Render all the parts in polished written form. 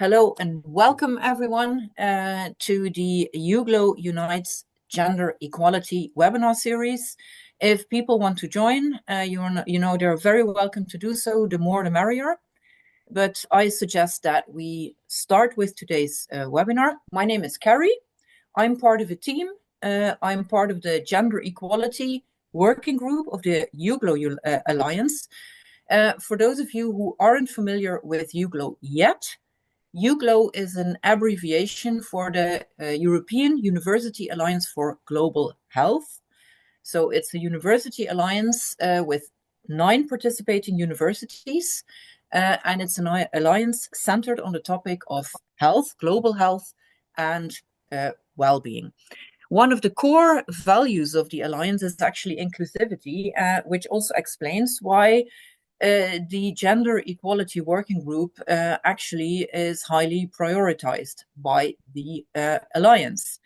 Hello and welcome everyone to the UGLO Unites Gender Equality webinar series. If people want to join, they're very welcome to do so. The more the merrier. But I suggest that we start with today's webinar. My name is Carrie. I'm part of a team. I'm part of the Gender Equality Working Group of the UGLO Alliance. For those of you who aren't familiar with UGLO yet, UGLO is an abbreviation for the European University Alliance for Global Health. So it's a university alliance with 9 participating universities, and it's an alliance centered on the topic of health, global health, and well-being. One of the core values of the alliance is actually inclusivity, which also explains why the Gender Equality Working Group actually is highly prioritized by the Alliance.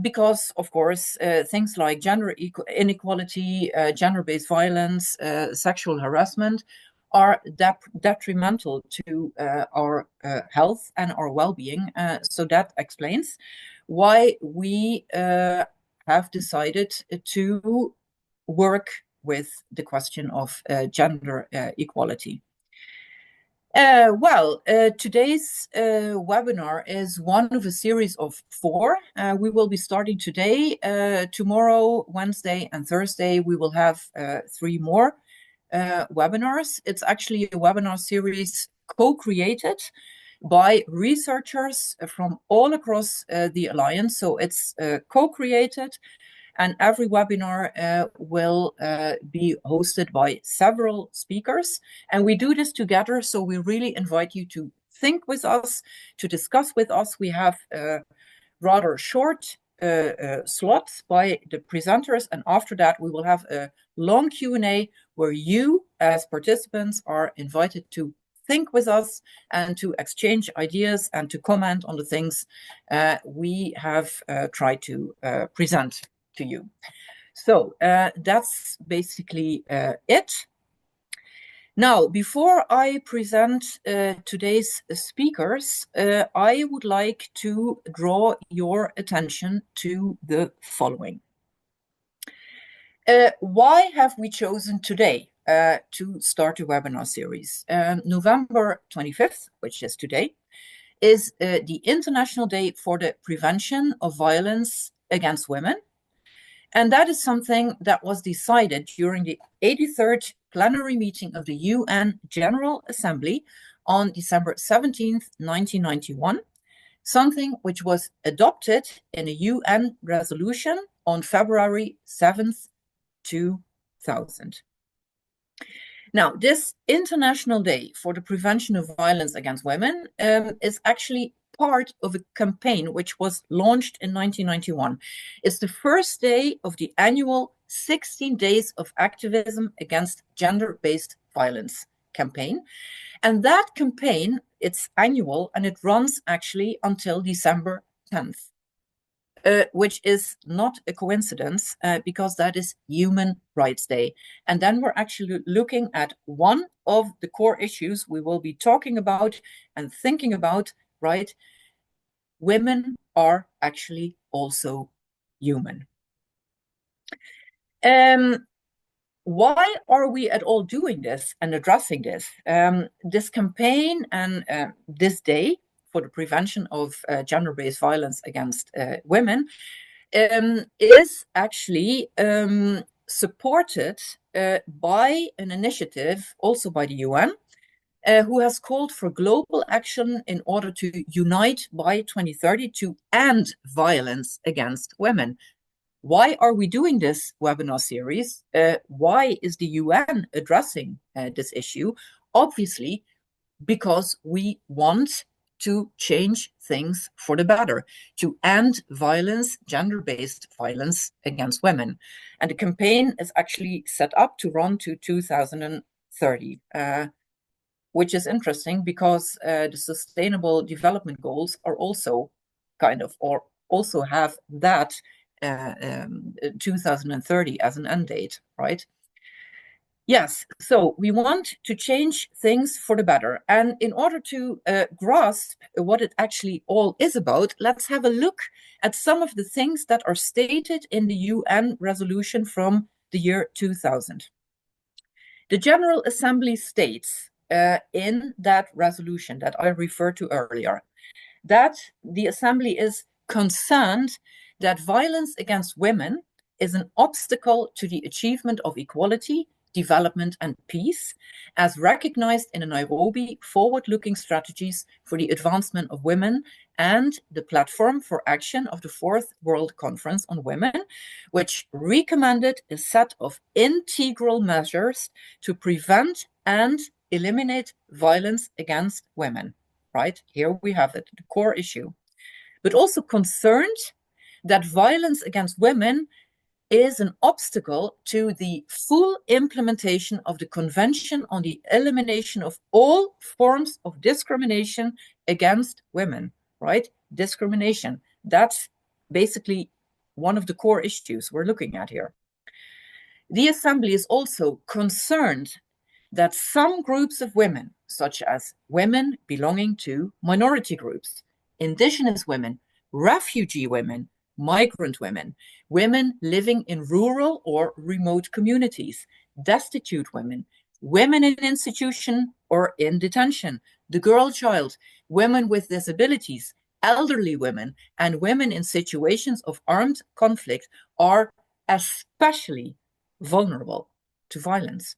Because, of course, things like gender inequality, gender-based violence, sexual harassment are detrimental to our health and our well-being. So that explains why we have decided to work with the question of gender equality. Today's webinar is one of a series of 4. We will be starting today, tomorrow, Wednesday, and Thursday. We will have 3 more webinars. It's actually a webinar series co-created by researchers from all across the Alliance. So it's co-created, and every webinar will be hosted by several speakers. And we do this together, so we really invite you to think with us, to discuss with us. We have rather short slots by the presenters, and after that we will have a long Q&A where you as participants are invited to think with us and to exchange ideas and to comment on the things we have tried to present to you. So that's basically it. Now, before I present today's speakers, I would like to draw your attention to the following. Why have we chosen today to start a webinar series? November 25th, which is today, is the International Day for the Prevention of Violence Against Women. And that is something that was decided during the 83rd plenary meeting of the UN General Assembly on December 17th, 1991, something which was adopted in a UN resolution on February 7th, 2000. Now, this International Day for the Prevention of Violence Against Women is actually part of a campaign which was launched in 1991. It's the first day of the annual 16 Days of Activism Against Gender-Based Violence campaign. And that campaign, it's annual, and it runs actually until December 10th. Which is not a coincidence because that is Human Rights Day. And then we're actually looking at one of the core issues we will be talking about and thinking about, right? Women are actually also human. Why are we at all doing this and addressing this? This campaign and this day for the prevention of gender-based violence against women is actually supported by an initiative also by the UN, who has called for global action in order to unite by 2030 to end violence against women. Why are we doing this webinar series? Why is the UN addressing this issue? Obviously, because we want to change things for the better, to end violence, gender-based violence against women. And the campaign is actually set up to run to 2030, which is interesting because the Sustainable Development Goals are also also have that 2030 as an end date, right? Yes, so we want to change things for the better. And in order to grasp what it actually all is about, let's have a look at some of the things that are stated in the UN resolution from the year 2000. The General Assembly states in that resolution that I referred to earlier that the Assembly is concerned that violence against women is an obstacle to the achievement of equality, development, and peace, as recognized in the Nairobi forward-looking strategies for the advancement of women and the platform for action of the Fourth World Conference on Women, which recommended a set of integral measures to prevent and eliminate violence against women. Right? Here we have it, the core issue. But also concerned that violence against women is an obstacle to the full implementation of the Convention on the Elimination of All Forms of Discrimination Against Women, right? Discrimination. That's basically one of the core issues we're looking at here. The Assembly is also concerned that some groups of women, such as women belonging to minority groups, indigenous women, refugee women, migrant women, women living in rural or remote communities, destitute women, women in institution or in detention, the girl child, women with disabilities, elderly women, and women in situations of armed conflict are especially vulnerable to violence.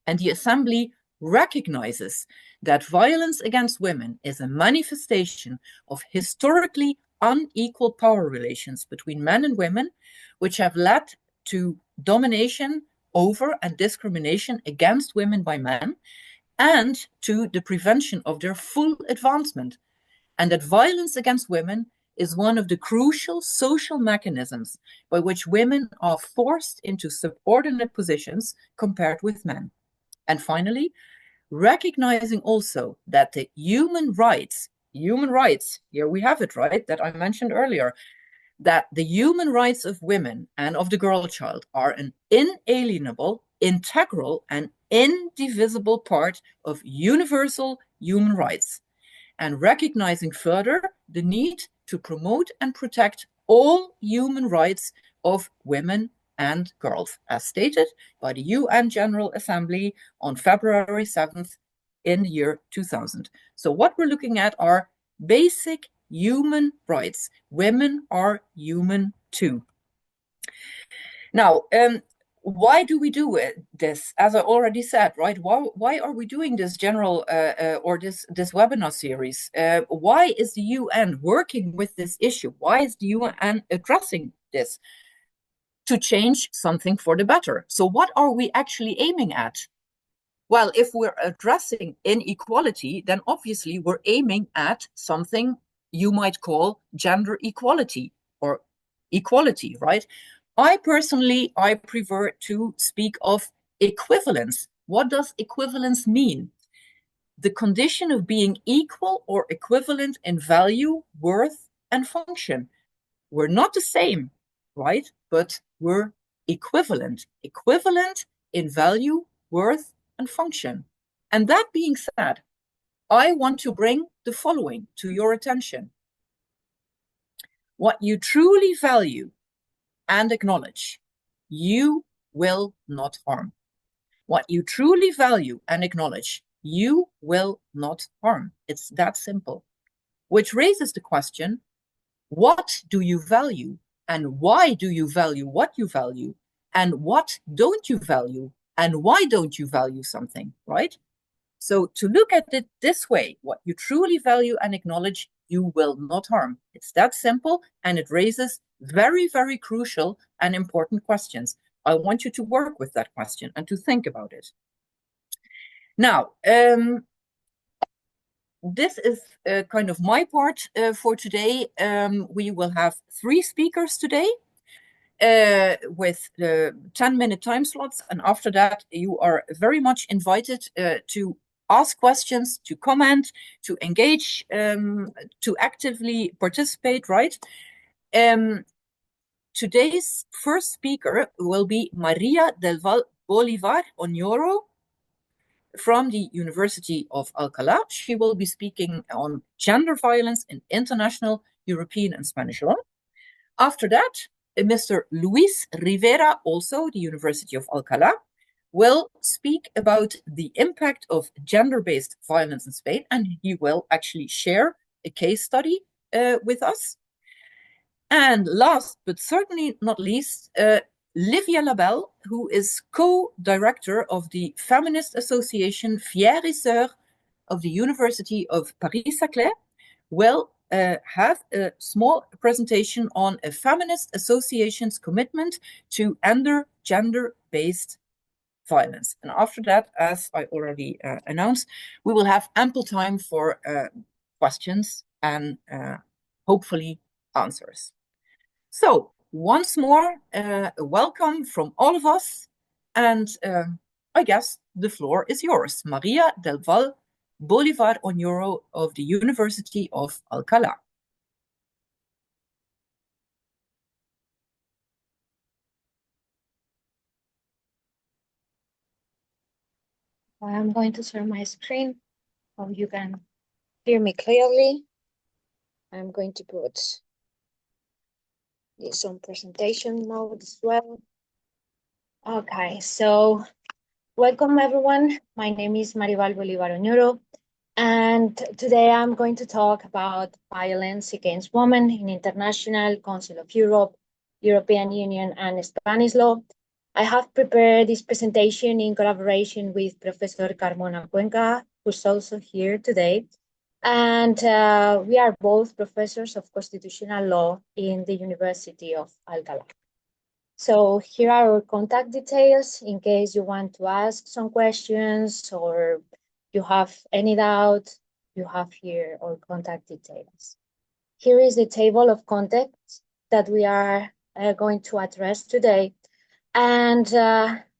And the Assembly recognizes that violence against women is a manifestation of historically unequal power relations between men and women, which have led to domination over and discrimination against women by men, and to the prevention of their full advancement, and that violence against women is one of the crucial social mechanisms by which women are forced into subordinate positions compared with men. And finally, recognizing also that the human rights, here we have it, right, that I mentioned earlier, that the human rights of women and of the girl child are an inalienable, integral, and indivisible part of universal human rights, and recognizing further the need to promote and protect all human rights of women and girls, as stated by the UN General Assembly on February 7th in the year 2000. So what we're looking at are basic human rights. Women are human too. Now, why do we do this? As I already said, right? Why are we doing this general or this webinar series? Why is the UN working with this issue? Why is the UN addressing this? To change something for the better. So what are we actually aiming at? Well, if we're addressing inequality, then obviously we're aiming at something you might call gender equality or equality, right? I prefer to speak of equivalence. What does equivalence mean? The condition of being equal or equivalent in value, worth, and function. We're not the same, right? But we're equivalent in value, worth, and function. And that being said, I want to bring the following to your attention. What you truly value and acknowledge, you will not harm. What you truly value and acknowledge, you will not harm. It's that simple. Which raises the question, what do you value? And why do you value what you value? And what don't you value? And why don't you value something, right? So to look at it this way, what you truly value and acknowledge, you will not harm. It's that simple, and it raises very, very crucial and important questions. I want you to work with that question and to think about it. Now, this is kind of my part for today. We will have 3 speakers today with 10-minute time slots. And after that, you are very much invited to ask questions, to comment, to engage, to actively participate, right? Today's first speaker will be Maria del Val Bolivar Onyoro from the University of Alcalá. She will be speaking on gender violence in international, European, and Spanish law. After that, Mr. Luis Rivera, also the University of Alcalá, will speak about the impact of gender-based violence in Spain, and he will actually share a case study with us. And last but certainly not least, Livia Labelle, who is co-director of the feminist association Fières et Sœurs of the University of Paris-Saclay, will have a small presentation on a feminist association's commitment to end gender-based violence. And after that, as I already announced, we will have ample time for questions and hopefully answers. So once more, welcome from all of us. And I guess the floor is yours. Maria del Val Bolivar Onyoro of the University of Alcalá. I'm going to share my screen so you can hear me clearly. I'm going to put this on presentation mode as well. Okay, so welcome everyone. My name is Maribal Bolivar Onyoro, and today I'm going to talk about violence against women in International Council of Europe, European Union, and Spanish law. I have prepared this presentation in collaboration with Professor Carmona Cuenca, who's also here today. And we are both professors of constitutional law in the University of Alcalá. So here are our contact details in case you want to ask some questions or you have any doubt, you have here our contact details. Here is the table of contacts that we are going to address today. And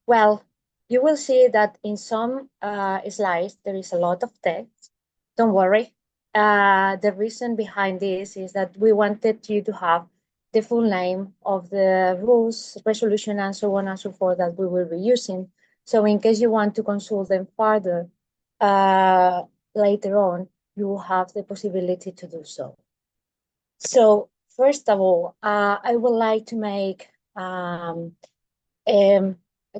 well, you will see that in some slides, there is a lot of text. Don't worry. The reason behind this is that we wanted you to have the full name of the rules, resolution, and so on and so forth that we will be using. So in case you want to consult them further later on, you will have the possibility to do so. So first of all, I would like to make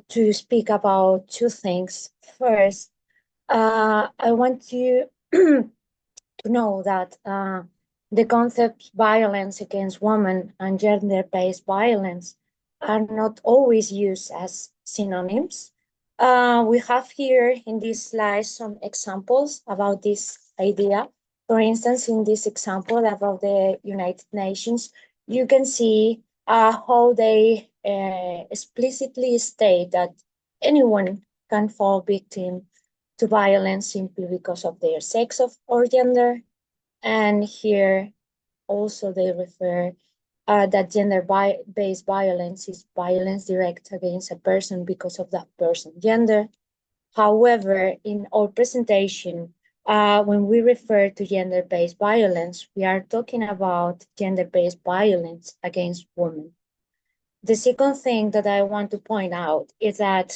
to speak about two things. First, I want you to know that the concepts violence against women and gender-based violence are not always used as synonyms. We have here in this slide some examples about this idea. For instance, in this example about the United Nations, you can see how they explicitly state that anyone can fall victim to violence simply because of their sex or gender. And here also they refer that gender-based violence is violence direct against a person because of that person's gender. However, in our presentation, when we refer to gender-based violence, we are talking about gender-based violence against women. The second thing that I want to point out is that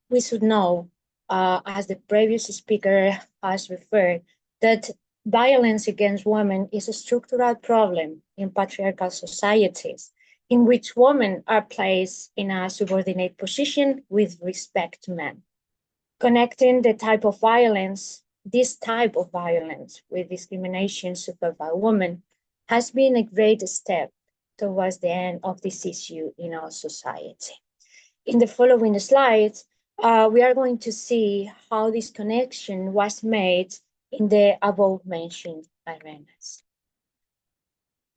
we should know, as the previous speaker has referred, that violence against women is a structural problem in patriarchal societies in which women are placed in a subordinate position with respect to men. Connecting the type of violence, this type of violence with discrimination suffered by women has been a great step towards the end of this issue in our society. In the following slides, we are going to see how this connection was made in the above mentioned arenas.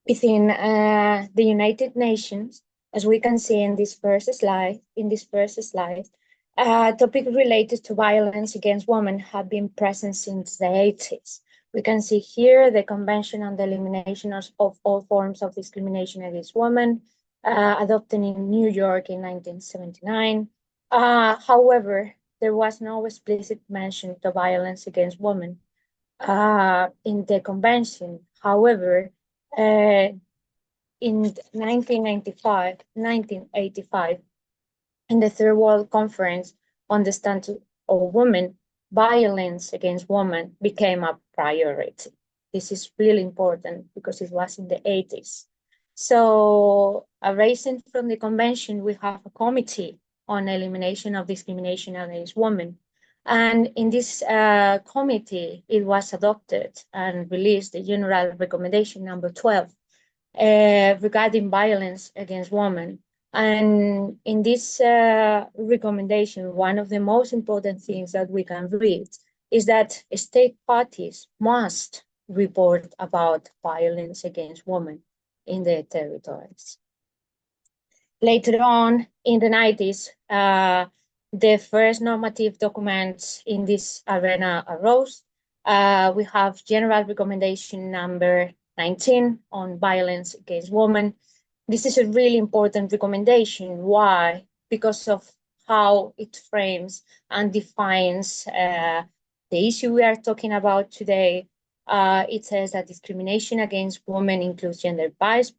Within the United Nations, as we can see in this first slide, topics related to violence against women have been present since the 80s. We can see here the Convention on the Elimination of All Forms of Discrimination Against Women, adopted in New York in 1979. However, there was no explicit mention of violence against women in the convention. However, in 1985, In the Third World Conference on the Status of Women, violence against women became a priority. This is really important because it was in the 80s. So, arising from the convention, we have a committee on elimination of discrimination against women. And in this committee, it was adopted and released the General Recommendation number 12 regarding violence against women. And in this recommendation, one of the most important things that we can read is that state parties must report about violence against women in their territories. Later on in the 90s, the first normative documents in this arena arose. We have General Recommendation number 19 on violence against women. This is a really important recommendation. Why? Because of how it frames and defines the issue we are talking about today. It says that discrimination against women includes gender-based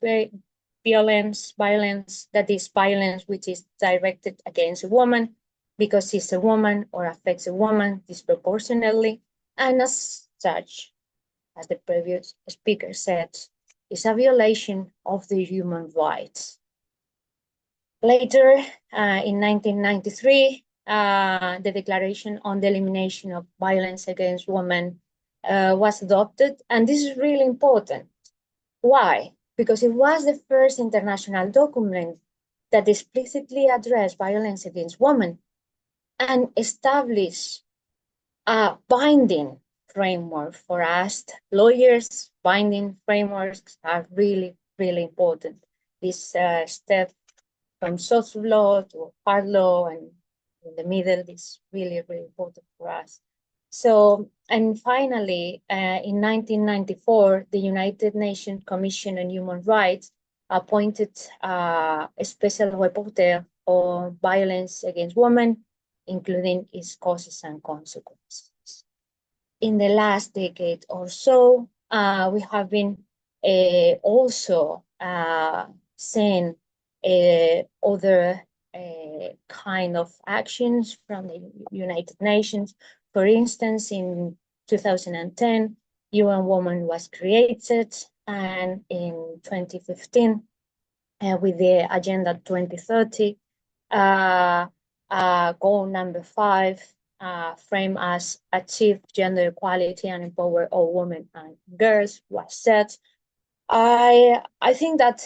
violence, that is violence which is directed against a woman because she's a woman or affects a woman disproportionately, and as such, as the previous speaker said, is a violation of the human rights. Later, in 1993, the Declaration on the Elimination of Violence Against Women was adopted, and this is really important. Why? Because it was the first international document that explicitly addressed violence against women and established a binding framework for us. Lawyers, binding frameworks are really, really important. This step from soft law to hard law and in the middle is really, really important for us. So, and finally, in 1994, the United Nations Commission on Human Rights appointed a special rapporteur on violence against women, including its causes and consequences. In the last decade or so, we have been also seeing other kind of actions from the United Nations. For instance, in 2010, UN Women was created, and in 2015, with the Agenda 2030, goal number 5, frame as achieve gender equality and empower all women and girls was set. I think that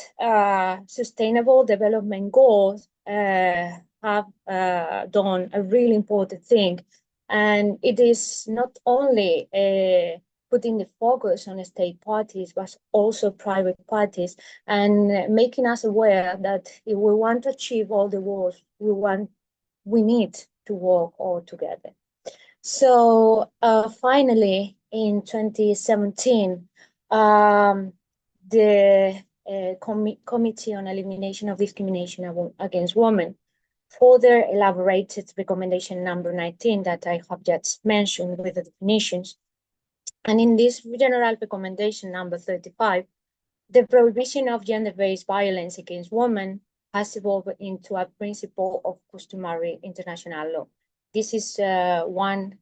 sustainable development goals have done a really important thing, and it is not only putting the focus on state parties, but also private parties, and making us aware that if we want to achieve all the goals we need to work all together. So finally, in 2017, the Committee on Elimination of Discrimination Against Women further elaborated recommendation number 19 that I have just mentioned with the definitions. And in this general recommendation number 35, the prohibition of gender-based violence against women has evolved into a principle of customary international law. This is one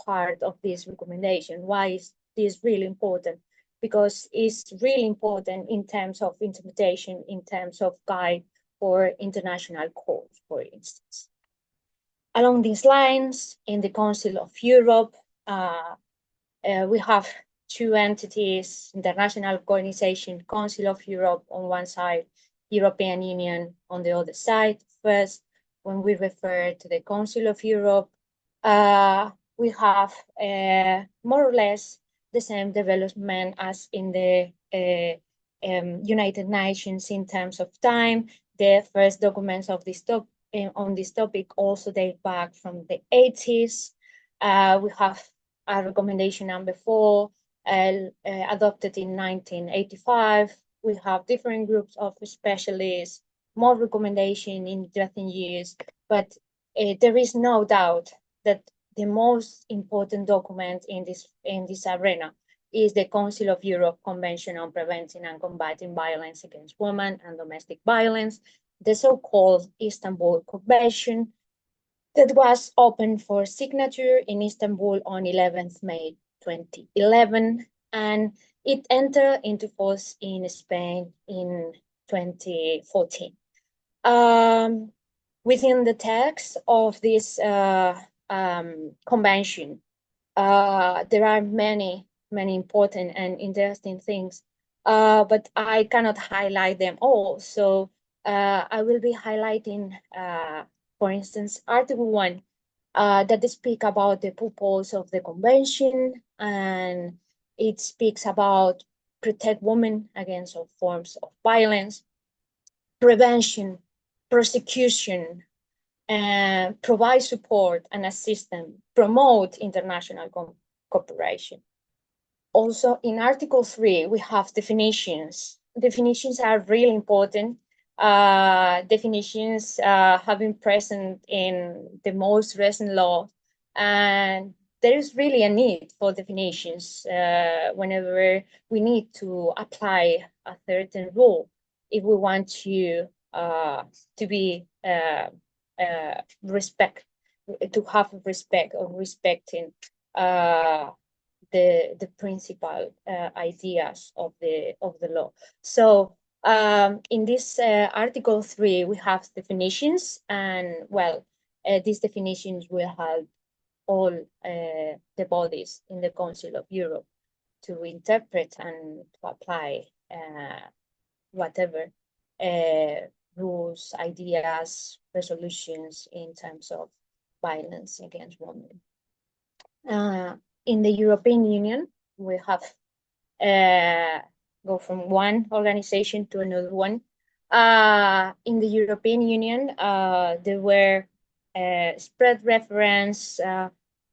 part of this recommendation. Why is this really important? Because it's really important in terms of interpretation, in terms of guide for international courts, for instance. Along these lines, in the Council of Europe, we have two entities, international organization, Council of Europe on one side, European Union on the other side. First, when we refer to the Council of Europe, we have more or less the same development as in the United Nations in terms of time. The first documents of this on this topic also date back from the 80s. We have a recommendation number 4, adopted in 1985. We have different groups of specialists, more recommendation in recent years, but there is no doubt that the most important document in this arena is the Council of Europe Convention on Preventing and Combating Violence Against Women and Domestic Violence. the so-called Istanbul Convention that was opened for signature in Istanbul on 11th May 2011, and it entered into force in Spain in 2014. Within the text of this convention, there are many important and interesting things, but I cannot highlight them all. So I will be highlighting, for instance, Article 1, that speak about the purpose of the convention, and it speaks about protect women against all forms of violence, prevention, prosecution, and provide support and assistance, promote international cooperation. Also, in Article 3, we have definitions. Definitions are really important. Definitions have been present in the most recent law, and there is really a need for definitions whenever we need to apply a certain rule if we want to be to have respect or respecting the principal ideas of the law. So in this Article 3, we have definitions, and well, these definitions will help all the bodies in the Council of Europe to interpret and to apply whatever rules, ideas, resolutions in terms of violence against women. In the European Union, we have go from one organization to another one. In the European Union, there were spread reference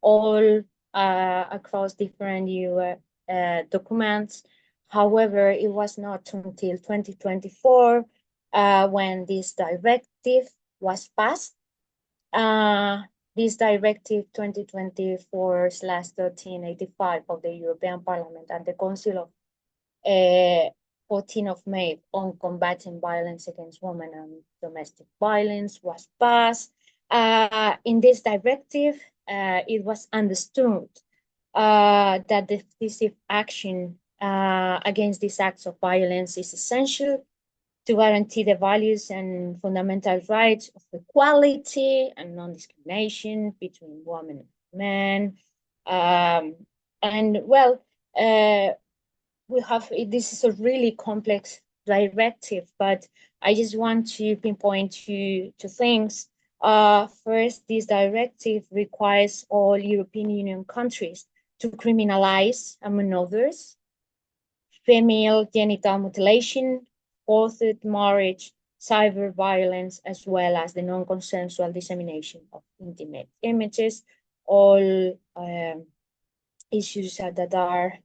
all across different EU documents. However, it was not until 2024 when this directive was passed. This directive 2024/1385 of the European Parliament and the Council of 14th of May on combating violence against women and domestic violence was passed. In this directive, it was understood that decisive action against these acts of violence is essential to guarantee the values and fundamental rights of equality and non-discrimination between women and men. And well, we have, this is a really complex directive, but I just want to pinpoint two things. First, this directive requires all European Union countries to criminalize, among others, female genital mutilation, forced marriage, cyber violence, as well as the non-consensual dissemination of intimate images, all issues that are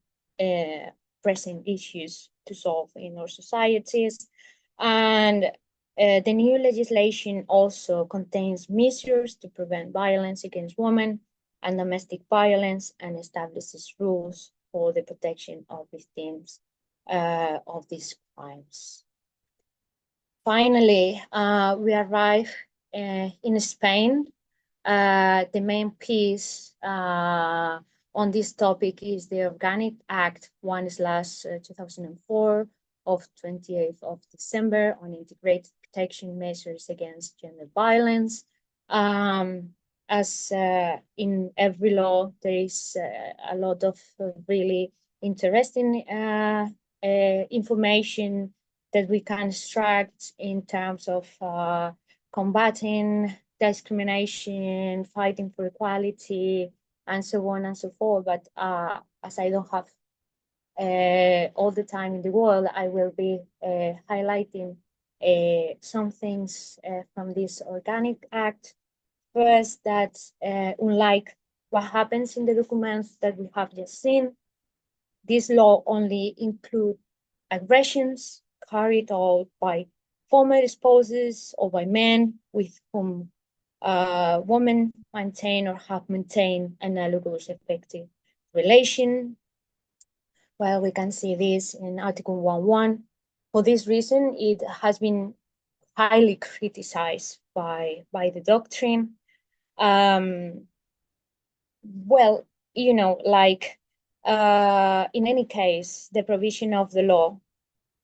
pressing issues to solve in our societies. And the new legislation also contains measures to prevent violence against women and domestic violence, and establishes rules for the protection of victims of these crimes. Finally, we arrive in Spain. The main piece on this topic is the Organic Act 1/2004 of 28th of December on integrated protection measures against gender violence. As in every law, there is a lot of really interesting information that we can extract in terms of combating discrimination, fighting for equality, and so on and so forth. But as I don't have all the time in the world, I will be highlighting some things from this Organic Act. First, that unlike what happens in the documents that we have just seen, this law only includes aggressions carried out by former spouses or by men with whom women maintain or have maintained an analogous effective relation. Well, we can see this in Article 1.1. For this reason, it has been highly criticized by the doctrine. Well, like in any case, the provision of the law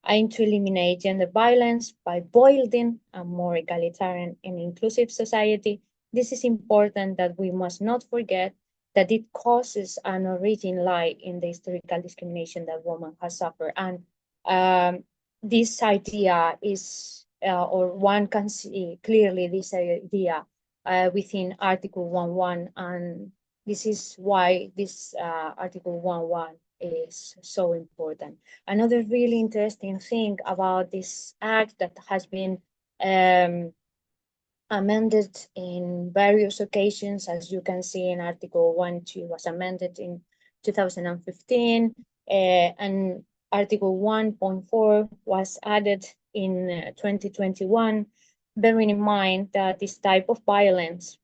aim to eliminate gender violence by building a more egalitarian and inclusive society. This is important that we must not forget that it causes an origin lie in the historical discrimination that women have suffered. And this idea is, or one can see clearly this idea within Article 1.1, and this is why this Article 1.1 is so important. Another really interesting thing about this act that has been amended in various occasions, as you can see in Article 1.2 was amended in 2015, and Article 1.4 was added in 2021, bearing in mind that this type of violence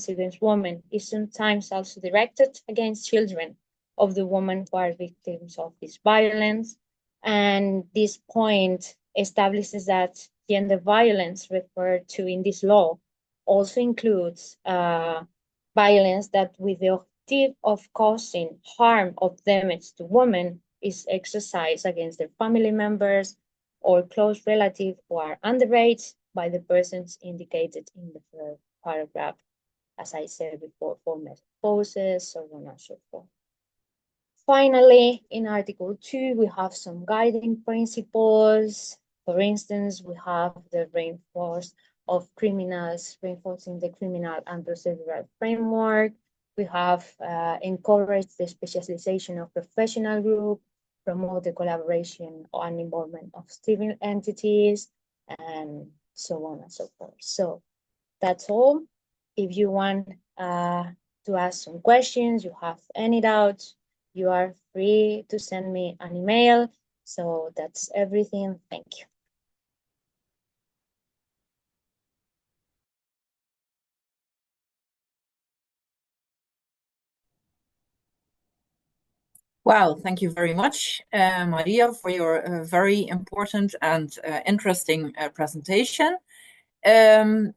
against women, is sometimes also directed against children of the women who are victims of this violence. And this point establishes that gender violence referred to in this law also includes violence that with the objective of causing harm or damage to women is exercised against their family members or close relatives who are underage by the persons indicated in the third paragraph, as I said before, for poses, so on and so forth. Finally, in Article 2, we have some guiding principles. For instance, we have the reinforcing the criminal and procedural framework. We have encouraged the specialization of professional group, promote the collaboration and involvement of civil entities, and so on and so forth. So that's all. If you want to ask some questions, you have any doubts, you are free to send me an email. So that's everything. Thank you. Well, thank you very much, Maria, for your very important and interesting presentation. You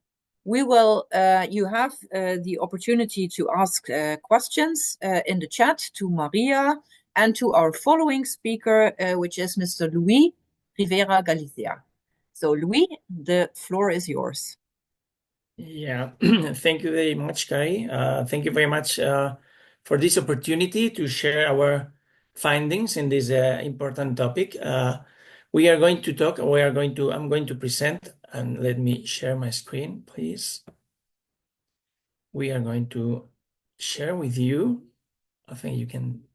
have the opportunity to ask questions in the chat to Maria and to our following speaker, which is Mr. Luis Rivera Galicia. So, Luis, the floor is yours. Yeah, thank you very much, Kai. Thank you very much for this opportunity to share our findings in this important topic. I'm going to present, and let me share my screen, please. We are going to share with you, I think you can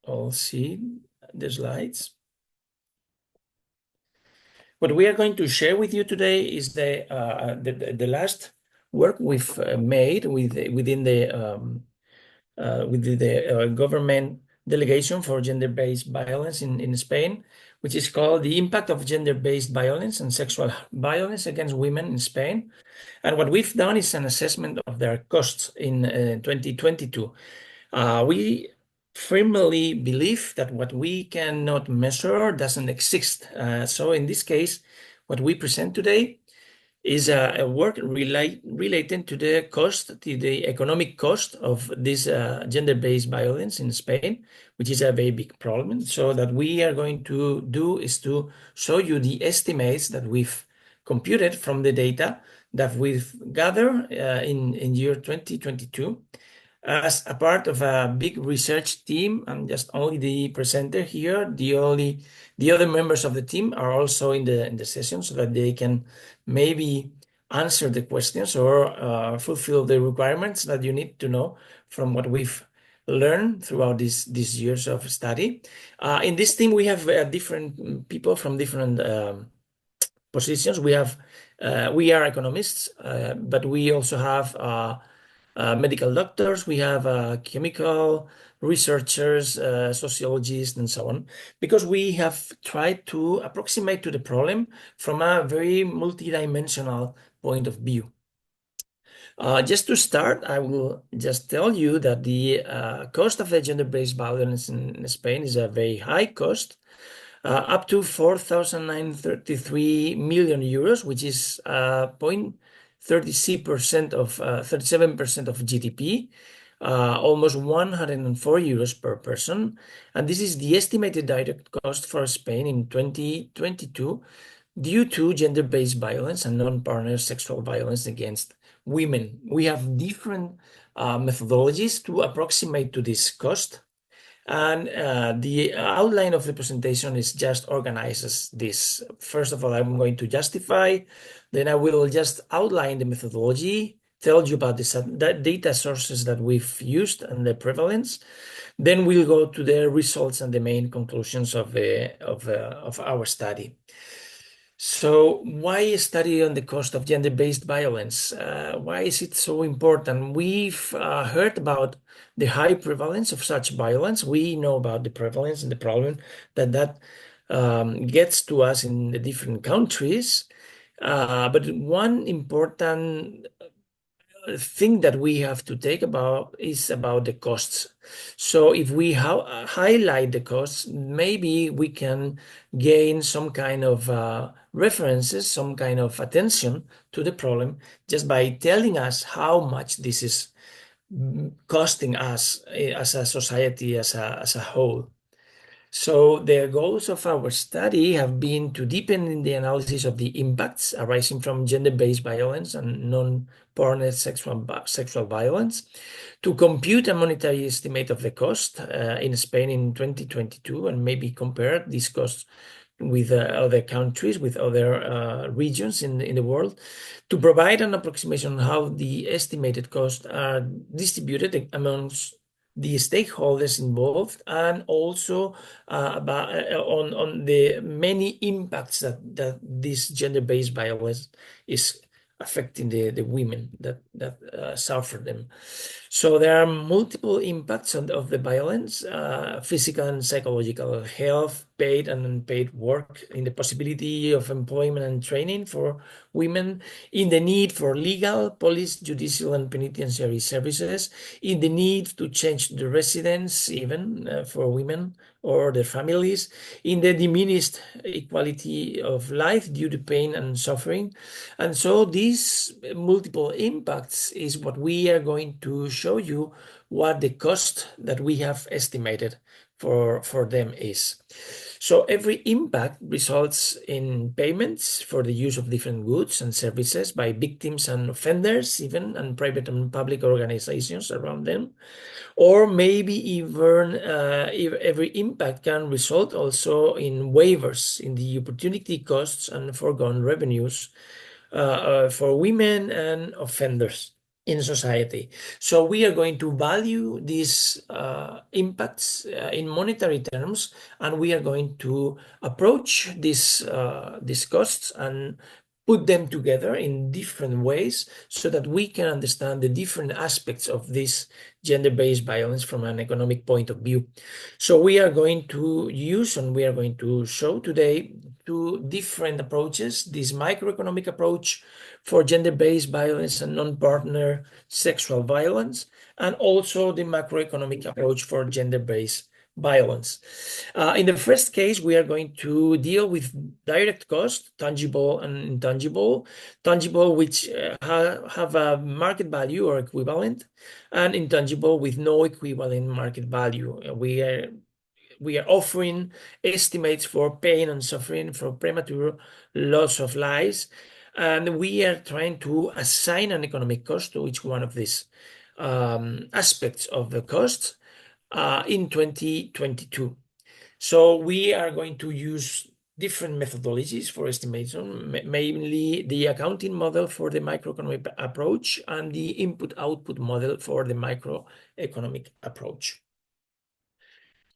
all see the slides. What we are going to share with you today is the last work we've made within the government delegation for gender-based violence in Spain, which is called the impact of gender-based violence and sexual violence against women in Spain. And what we've done is an assessment of their costs in 2022. We firmly believe that what we cannot measure doesn't exist. So in this case, what we present today is a work related to the economic cost of this gender-based violence in Spain, which is a very big problem. So that we are going to do is to show you the estimates that we've computed from the data that we've gathered in year 2022. As a part of a big research team, I'm just only the presenter here. The other members of the team are also in the session so that they can maybe answer the questions or fulfill the requirements that you need to know from what we've learned throughout these years of study. In this team, we have different people from different positions. We are economists, but we also have medical doctors, we have chemical researchers, sociologists, and so on, because we have tried to approximate to the problem from a very multidimensional point of view. Just to start, I will just tell you that the cost of the gender-based violence in Spain is a very high cost. up to 4,933 million euros, which is 0.37% of GDP, almost 104 euros per person. And this is the estimated direct cost for Spain in 2022 due to gender-based violence and non-partner sexual violence against women. We have different methodologies to approximate to this cost. And the outline of the presentation is just organized as this. First of all, I'm going to justify, then I will just outline the methodology, tell you about the data sources that we've used and the prevalence. Then we'll go to the results and the main conclusions of our study. So why a study on the cost of gender-based violence? Why is it so important? We've heard about the high prevalence of such violence. We know about the prevalence and the problem that gets to us in the different countries. But one important thing that we have to take about is about the costs. So if we highlight the costs, maybe we can gain some kind of references, some kind of attention to the problem just by telling us how much this is costing us as a society, as a whole. So the goals of our study have been to deepen in the analysis of the impacts arising from gender-based violence and non-partner sexual violence, to compute a monetary estimate of the cost in Spain in 2022, and maybe compare these costs with other countries, with other regions in the world, to provide an approximation on how the estimated costs are distributed amongst the stakeholders involved, and also on the many impacts that this gender-based violence is affecting the women that suffer them. So there are multiple impacts of the violence: physical and psychological health, paid and unpaid work, in the possibility of employment and training for women, in the need for legal, police, judicial, and penitentiary services, in the need to change the residence even for women or their families, in the diminished equality of life due to pain and suffering. And so these multiple impacts is what we are going to show you what the cost that we have estimated for them is. So every impact results in payments for the use of different goods and services by victims and offenders, even, and private and public organizations around them. Or maybe even every impact can result also in waivers in the opportunity costs and foregone revenues for women and offenders in society. So we are going to value these impacts in monetary terms, and we are going to approach these costs and put them together in different ways so that we can understand the different aspects of this gender-based violence from an economic point of view. So we are going to use, and we are going to show today, two different approaches: this microeconomic approach for gender-based violence and non-partner sexual violence, and also the macroeconomic approach for gender-based violence. In the first case, we are going to deal with direct cost, tangible and intangible. Tangible, which have a market value or equivalent, and intangible with no equivalent market value. We are offering estimates for pain and suffering, for premature loss of lives, and we are trying to assign an economic cost to each one of these aspects of the costs in 2022. So we are going to use different methodologies for estimation, mainly the accounting model for the microeconomic approach and the input-output model for the macroeconomic approach.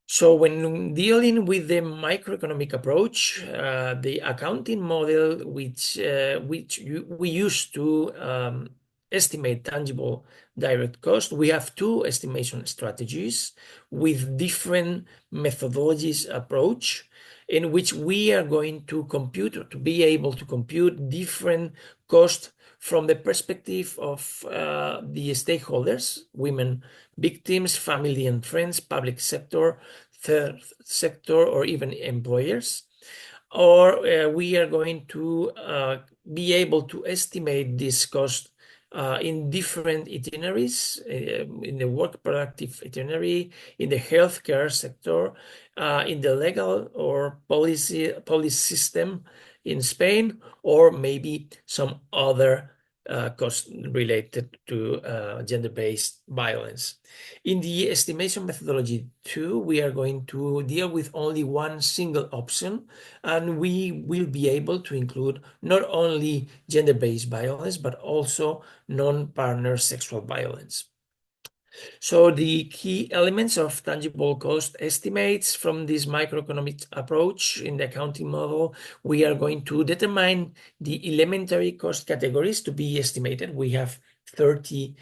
So when dealing with the microeconomic approach, the accounting model which we use to estimate tangible direct cost, we have two estimation strategies with different methodologies approach, in which we are going to compute, or to be able to compute, different costs from the perspective of the stakeholders: women victims, family and friends, public sector, third sector or even employers, or we are going to be able to estimate this cost in different itineraries, in the work productive itinerary, in the healthcare sector, in the legal or policy system in Spain, or maybe some other cost related to gender-based violence. In the estimation methodology 2, we are going to deal with only one single option, and we will be able to include not only gender-based violence, but also non-partner sexual violence. So the key elements of tangible cost estimates from this microeconomic approach in the accounting model, we are going to determine the elementary cost categories to be estimated. We have 30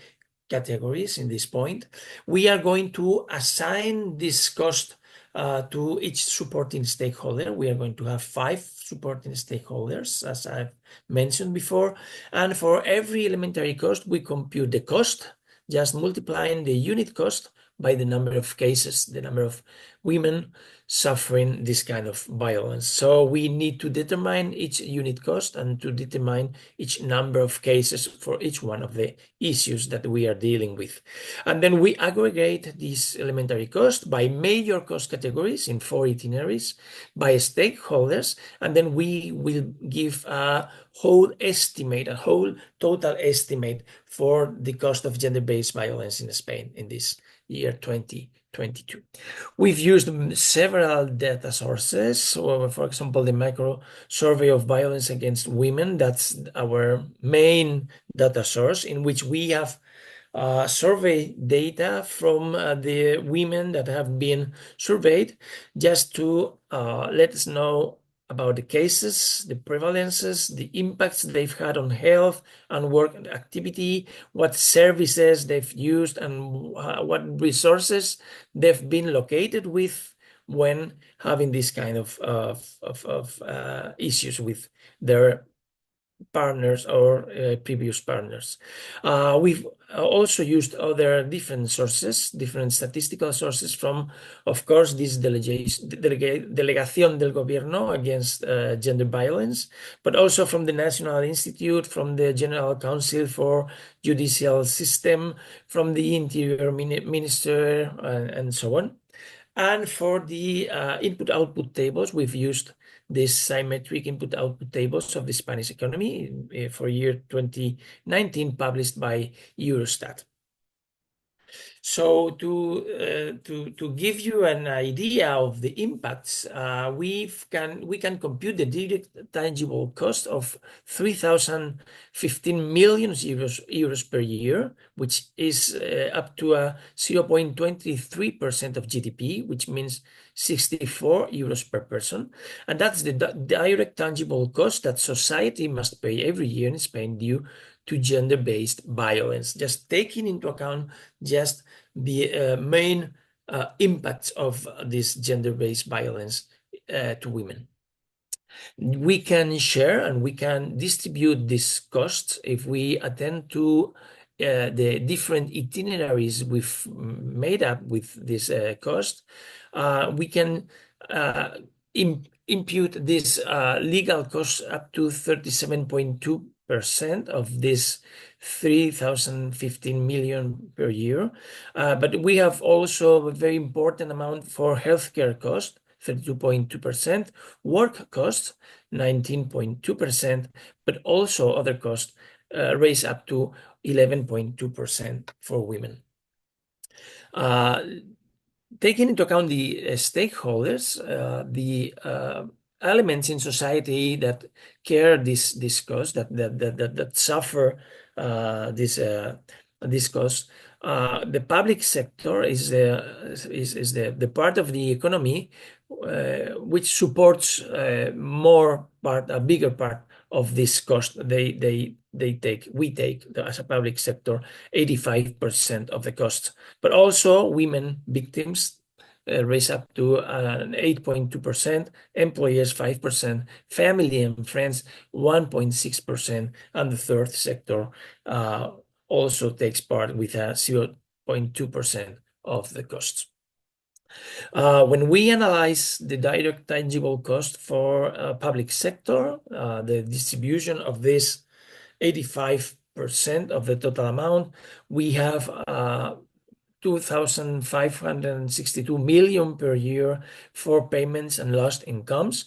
categories in this point. We are going to assign this cost to each supporting stakeholder. We are going to have 5 supporting stakeholders, as I've mentioned before. And for every elementary cost, we compute the cost, just multiplying the unit cost by the number of cases, the number of women suffering this kind of violence. So we need to determine each unit cost and to determine each number of cases for each one of the issues that we are dealing with. And then we aggregate this elementary cost by major cost categories in 4 itineraries, by stakeholders, and then we will give a whole estimate, a whole total estimate for the cost of gender-based violence in Spain in this year 2022. We've used several data sources. So, for example, the micro survey of violence against women, that's our main data source, in which we have survey data from the women that have been surveyed, just to let us know about the cases, the prevalences, the impacts they've had on health and work activity, what services they've used, and what resources they've been located with when having this kind of issues with their partners or previous partners. We've also used other different sources, different statistical sources from, of course, this Delegación del Gobierno against gender violence, but also from the National Institute, from the General Council for Judicial System, from the Interior Minister, and so on. And for the input-output tables, we've used this symmetric input-output tables of the Spanish economy for year 2019, published by Eurostat. So to give you an idea of the impacts, we can compute the direct tangible cost of 3,015 million euros per year, which is up to a 0.23% of GDP, which means 64 euros per person. And that's the direct tangible cost that society must pay every year in Spain due to gender-based violence, just taking into account just the main impacts of this gender-based violence to women. We can share and we can distribute these costs if we attend to the different itineraries we've made up with this cost. We can impute this legal cost up to 37.2% of this 3,015 million per year. But we have also a very important amount for healthcare cost, 32.2%, work costs, 19.2%, but also other costs raise up to 11.2% for women. Taking into account the stakeholders, the elements in society that care this cost, that suffer this cost, the public sector is the part of the economy which supports a bigger part of this cost. We take as a public sector 85% of the cost, but also women victims raise up to 8.2%, employers 5%, family and friends 1.6%, and the third sector also takes part with a 0.2% of the costs. When we analyze the direct tangible cost for public sector, the distribution of this 85% of the total amount, we have 2,562 million per year for payments and lost incomes,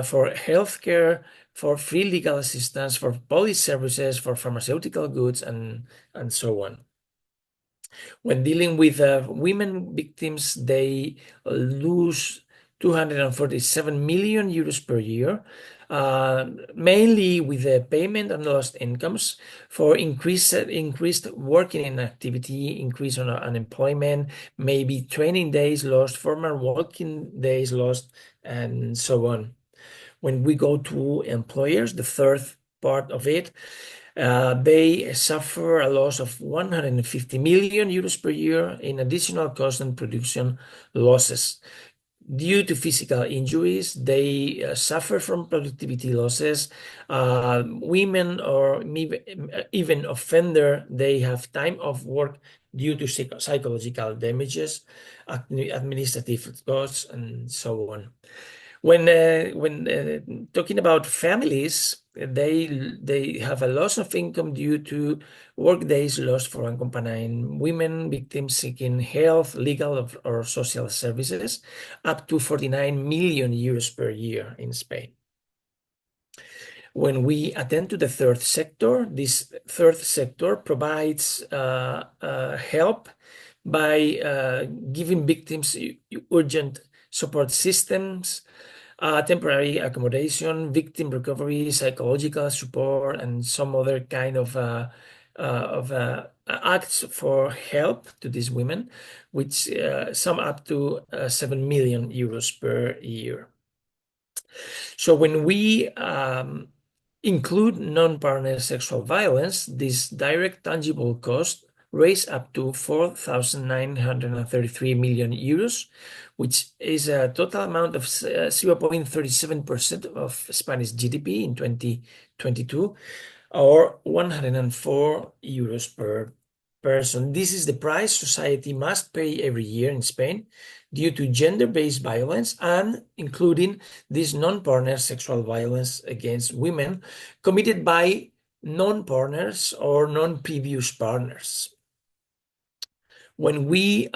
for healthcare, for free legal assistance, for police services, for pharmaceutical goods, and so on. When dealing with women victims, they lose 247 million euros per year, mainly with the payment and lost incomes for increased working inactivity, increase on unemployment, maybe training days lost, former working days lost, and so on. When we go to employers, the third part of it, they suffer a loss of 150 million euros per year in additional cost and production losses. Due to physical injuries, they suffer from productivity losses. Women or even offender, they have time off work due to psychological damages, administrative costs, and so on. When talking about families, they have a loss of income due to work days lost for accompanying women victims seeking health, legal, or social services, up to 49 million euros per year in Spain. When we attend to the third sector, this third sector provides help by giving victims urgent support systems, temporary accommodation, victim recovery, psychological support, and some other kind of acts for help to these women, which sum up to 7 million euros per year. So when we include non-partner sexual violence, this direct tangible cost raise up to 4,933 million euros, which is a total amount of 0.37% of Spanish GDP in 2022, or 104 euros per person. This is the price society must pay every year in Spain due to gender-based violence and including this non-partner sexual violence against women committed by non-partners or non-previous partners. When we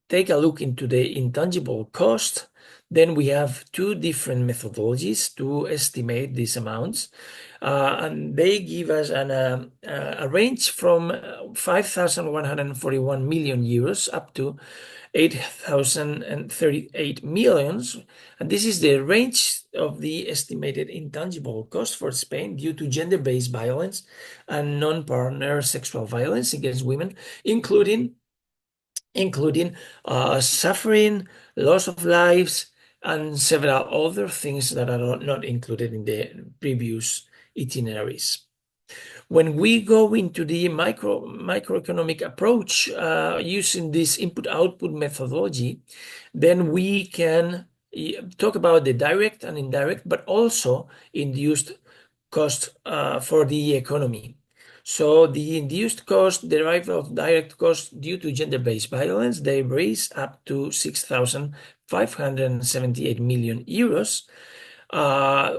take a look into the intangible cost, then we have two different methodologies to estimate these amounts, and they give us a range from 5,141 million euros up to 8,038 millions. And this is the range of the estimated intangible cost for Spain due to gender-based violence and non-partner sexual violence against women, including suffering, loss of lives, and several other things that are not included in the previous itineraries. When we go into the microeconomic approach using this input-output methodology, then we can talk about the direct and indirect, but also induced cost for the economy. So the induced cost derived of direct cost due to gender-based violence, they raise up to 6,578 million euros,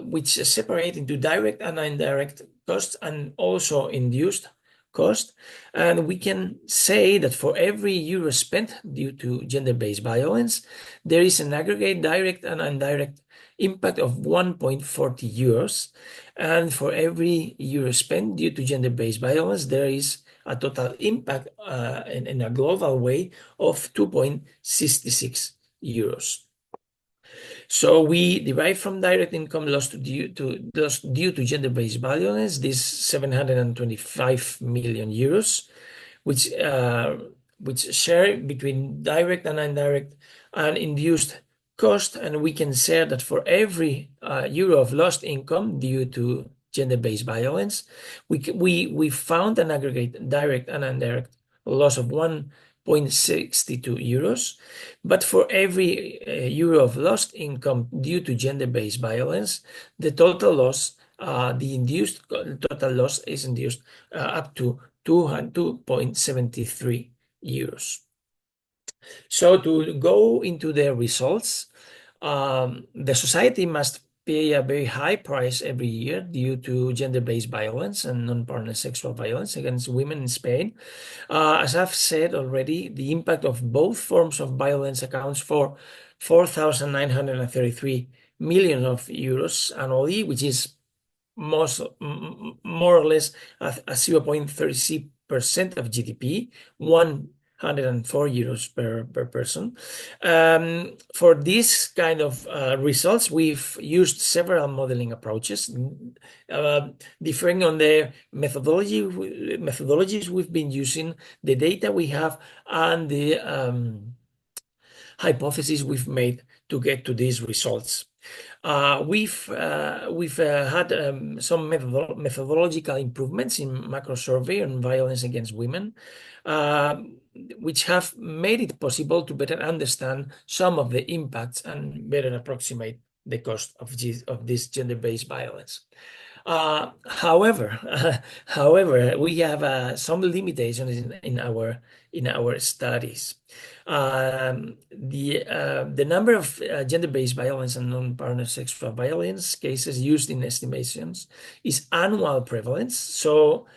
which separate into direct and indirect costs and also induced cost. And we can say that for every euro spent due to gender-based violence, there is an aggregate direct and indirect impact of 1.40 euros. And for every euro spent due to gender-based violence, there is a total impact in a global way of 2.66 euros. So we derive from direct income loss due to gender-based violence, this 725 million euros, which share between direct and indirect and induced cost. And we can say that for every euro of lost income due to gender-based violence, we found an aggregate direct and indirect loss of 1.62 euros. But for every euro of lost income due to gender-based violence, the total loss, the induced total loss is induced up to 2.73 euros. So to go into the results, the society must pay a very high price every year due to gender-based violence and non-partner sexual violence against women in Spain. As I've said already, the impact of both forms of violence accounts for 4,933 million of euros annually, which is more or less a 0.36% of GDP, 104 euros per person. For this kind of results, we've used several modeling approaches, differing on the methodologies we've been using, the data we have, and the hypotheses we've made to get to these results. We've had some methodological improvements in macro survey on violence against women, which have made it possible to better understand some of the impacts and better approximate the cost of this gender-based violence. However, we have some limitations in our studies. The number of gender-based violence and non-partner sexual violence cases used in estimations is annual prevalence. So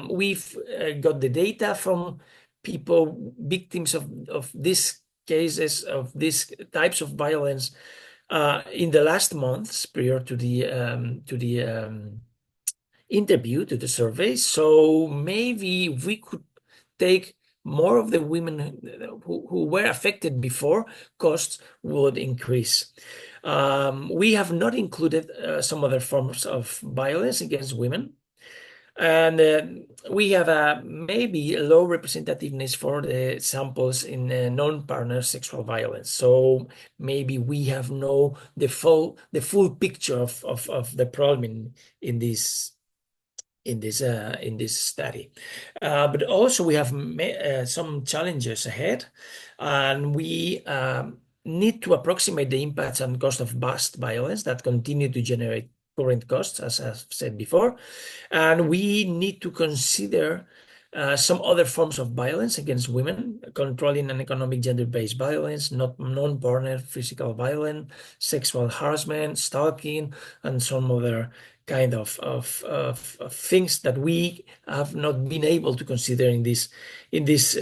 we've got the data from people, victims of these cases, of these types of violence in the last months prior to the interview, to the survey. So maybe we could take more of the women who were affected before, costs would increase. We have not included some other forms of violence against women. And we have maybe a low representativeness for the samples in non-partner sexual violence. So maybe we have the full picture of the problem in this study. But also we have some challenges ahead, and we need to approximate the impacts and cost of past violence that continue to generate current costs, as I've said before. And we need to consider some other forms of violence against women, controlling and economic gender-based violence, non-partner physical violence, sexual harassment, stalking, and some other kind of things that we have not been able to consider in this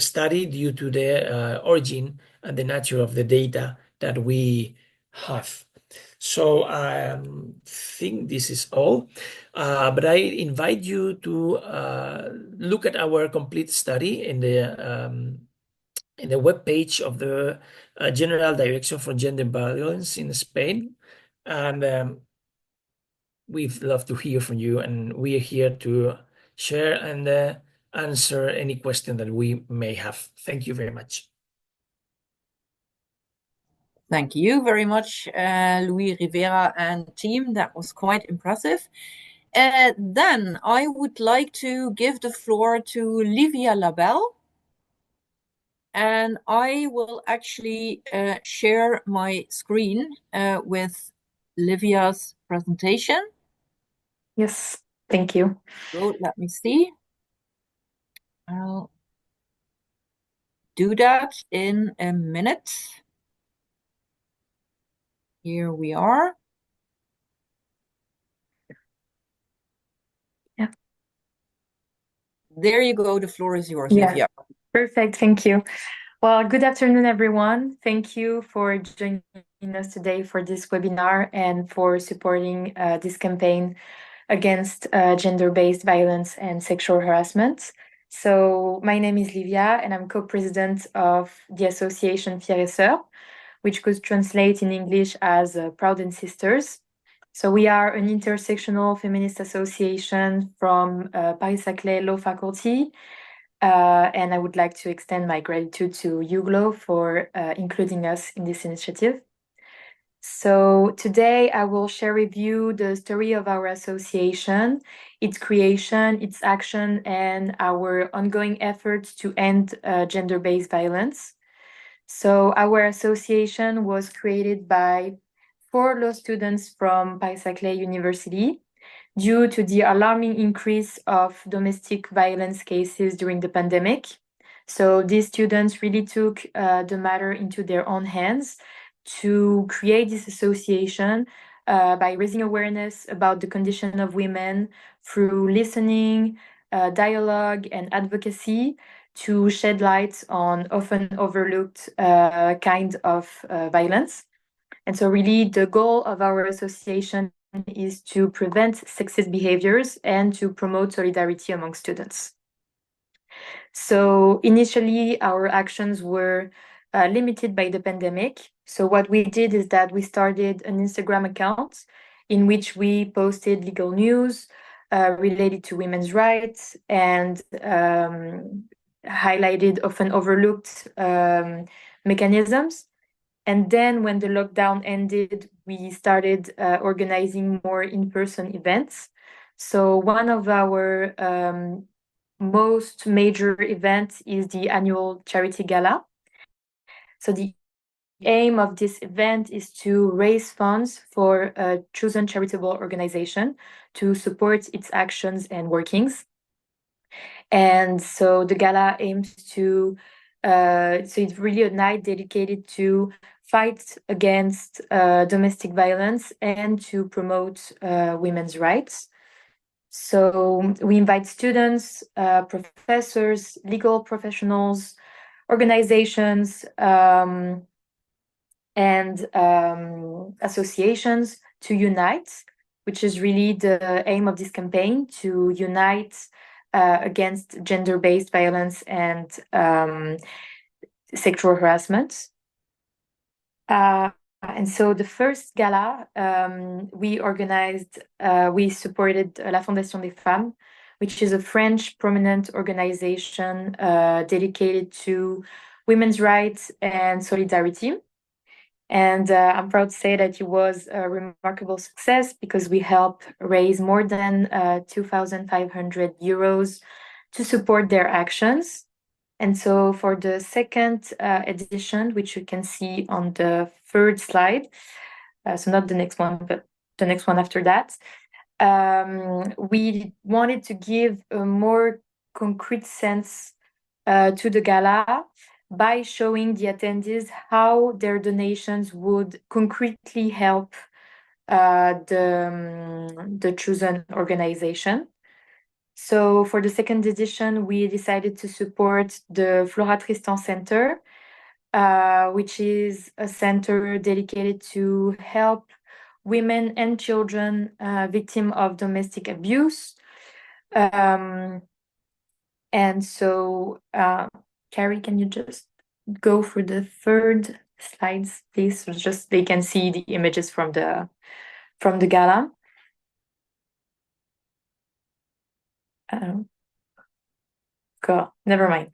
study due to the origin and the nature of the data that we have. So I think this is all, but I invite you to look at our complete study in the web page of the General Direction for Gender Violence in Spain, and we'd love to hear from you, and we are here to share and answer any question that we may have. Thank you very much. Thank you very much, Luis Rivera and team. That was quite impressive. Then I would like to give the floor to Livia Labelle. And I will actually share my screen with Livia's presentation. Yes, thank you. So let me see. I'll do that in a minute. Here we are. Yeah. There you go. The floor is yours, Yeah. Livia. Perfect, thank you. Well, good afternoon, everyone. Thank you for joining us today for this webinar and for supporting this campaign against gender-based violence and sexual harassment. So my name is Livia, and I'm co-president of the association Fières et Sœurs, which could translate in English as Proud and Sisters. So we are an intersectional feminist association from Paris-Saclay Law Faculty, and I would like to extend my gratitude to UGLO for including us in this initiative. So today I will share with you the story of our association, its creation, its action, and our ongoing efforts to end gender-based violence. So our association was created by 4 law students from Paris-Saclay University due to the alarming increase of domestic violence cases during the pandemic. So these students really took the matter into their own hands to create this association by raising awareness about the condition of women through listening, dialogue, and advocacy to shed light on often overlooked kind of violence. And so really the goal of our association is to prevent sexist behaviors and to promote solidarity among students. So initially our actions were limited by the pandemic. So what we did is that we started an Instagram account in which we posted legal news related to women's rights and highlighted often overlooked mechanisms. And then when the lockdown ended, we started organizing more in-person events. So one of our most major events is the annual charity gala. So the aim of this event is to raise funds for a chosen charitable organization to support its actions and workings. And so the gala aims to, so it's really a night dedicated to fight against domestic violence and to promote women's rights. So we invite students, professors, legal professionals, organizations, and associations to unite, which is really the aim of this campaign, to unite against gender-based violence and sexual harassment. And so the first gala, we organized, we supported La Fondation des Femmes, which is a French prominent organization dedicated to women's rights and solidarity. And I'm proud to say that it was a remarkable success because we helped raise more than 2,500 euros to support their actions. And so for the second edition, which you can see on the third slide, so not the next one, but the next one after that, we wanted to give a more concrete sense to the gala by showing the attendees how their donations would concretely help the chosen organization. So for the second edition, we decided to support the Flora Tristan Center, which is a center dedicated to help women and children victims of domestic abuse. And so, Carrie, can you just go through the third slides, please? So just they can see the images from the gala. Cool. Never mind.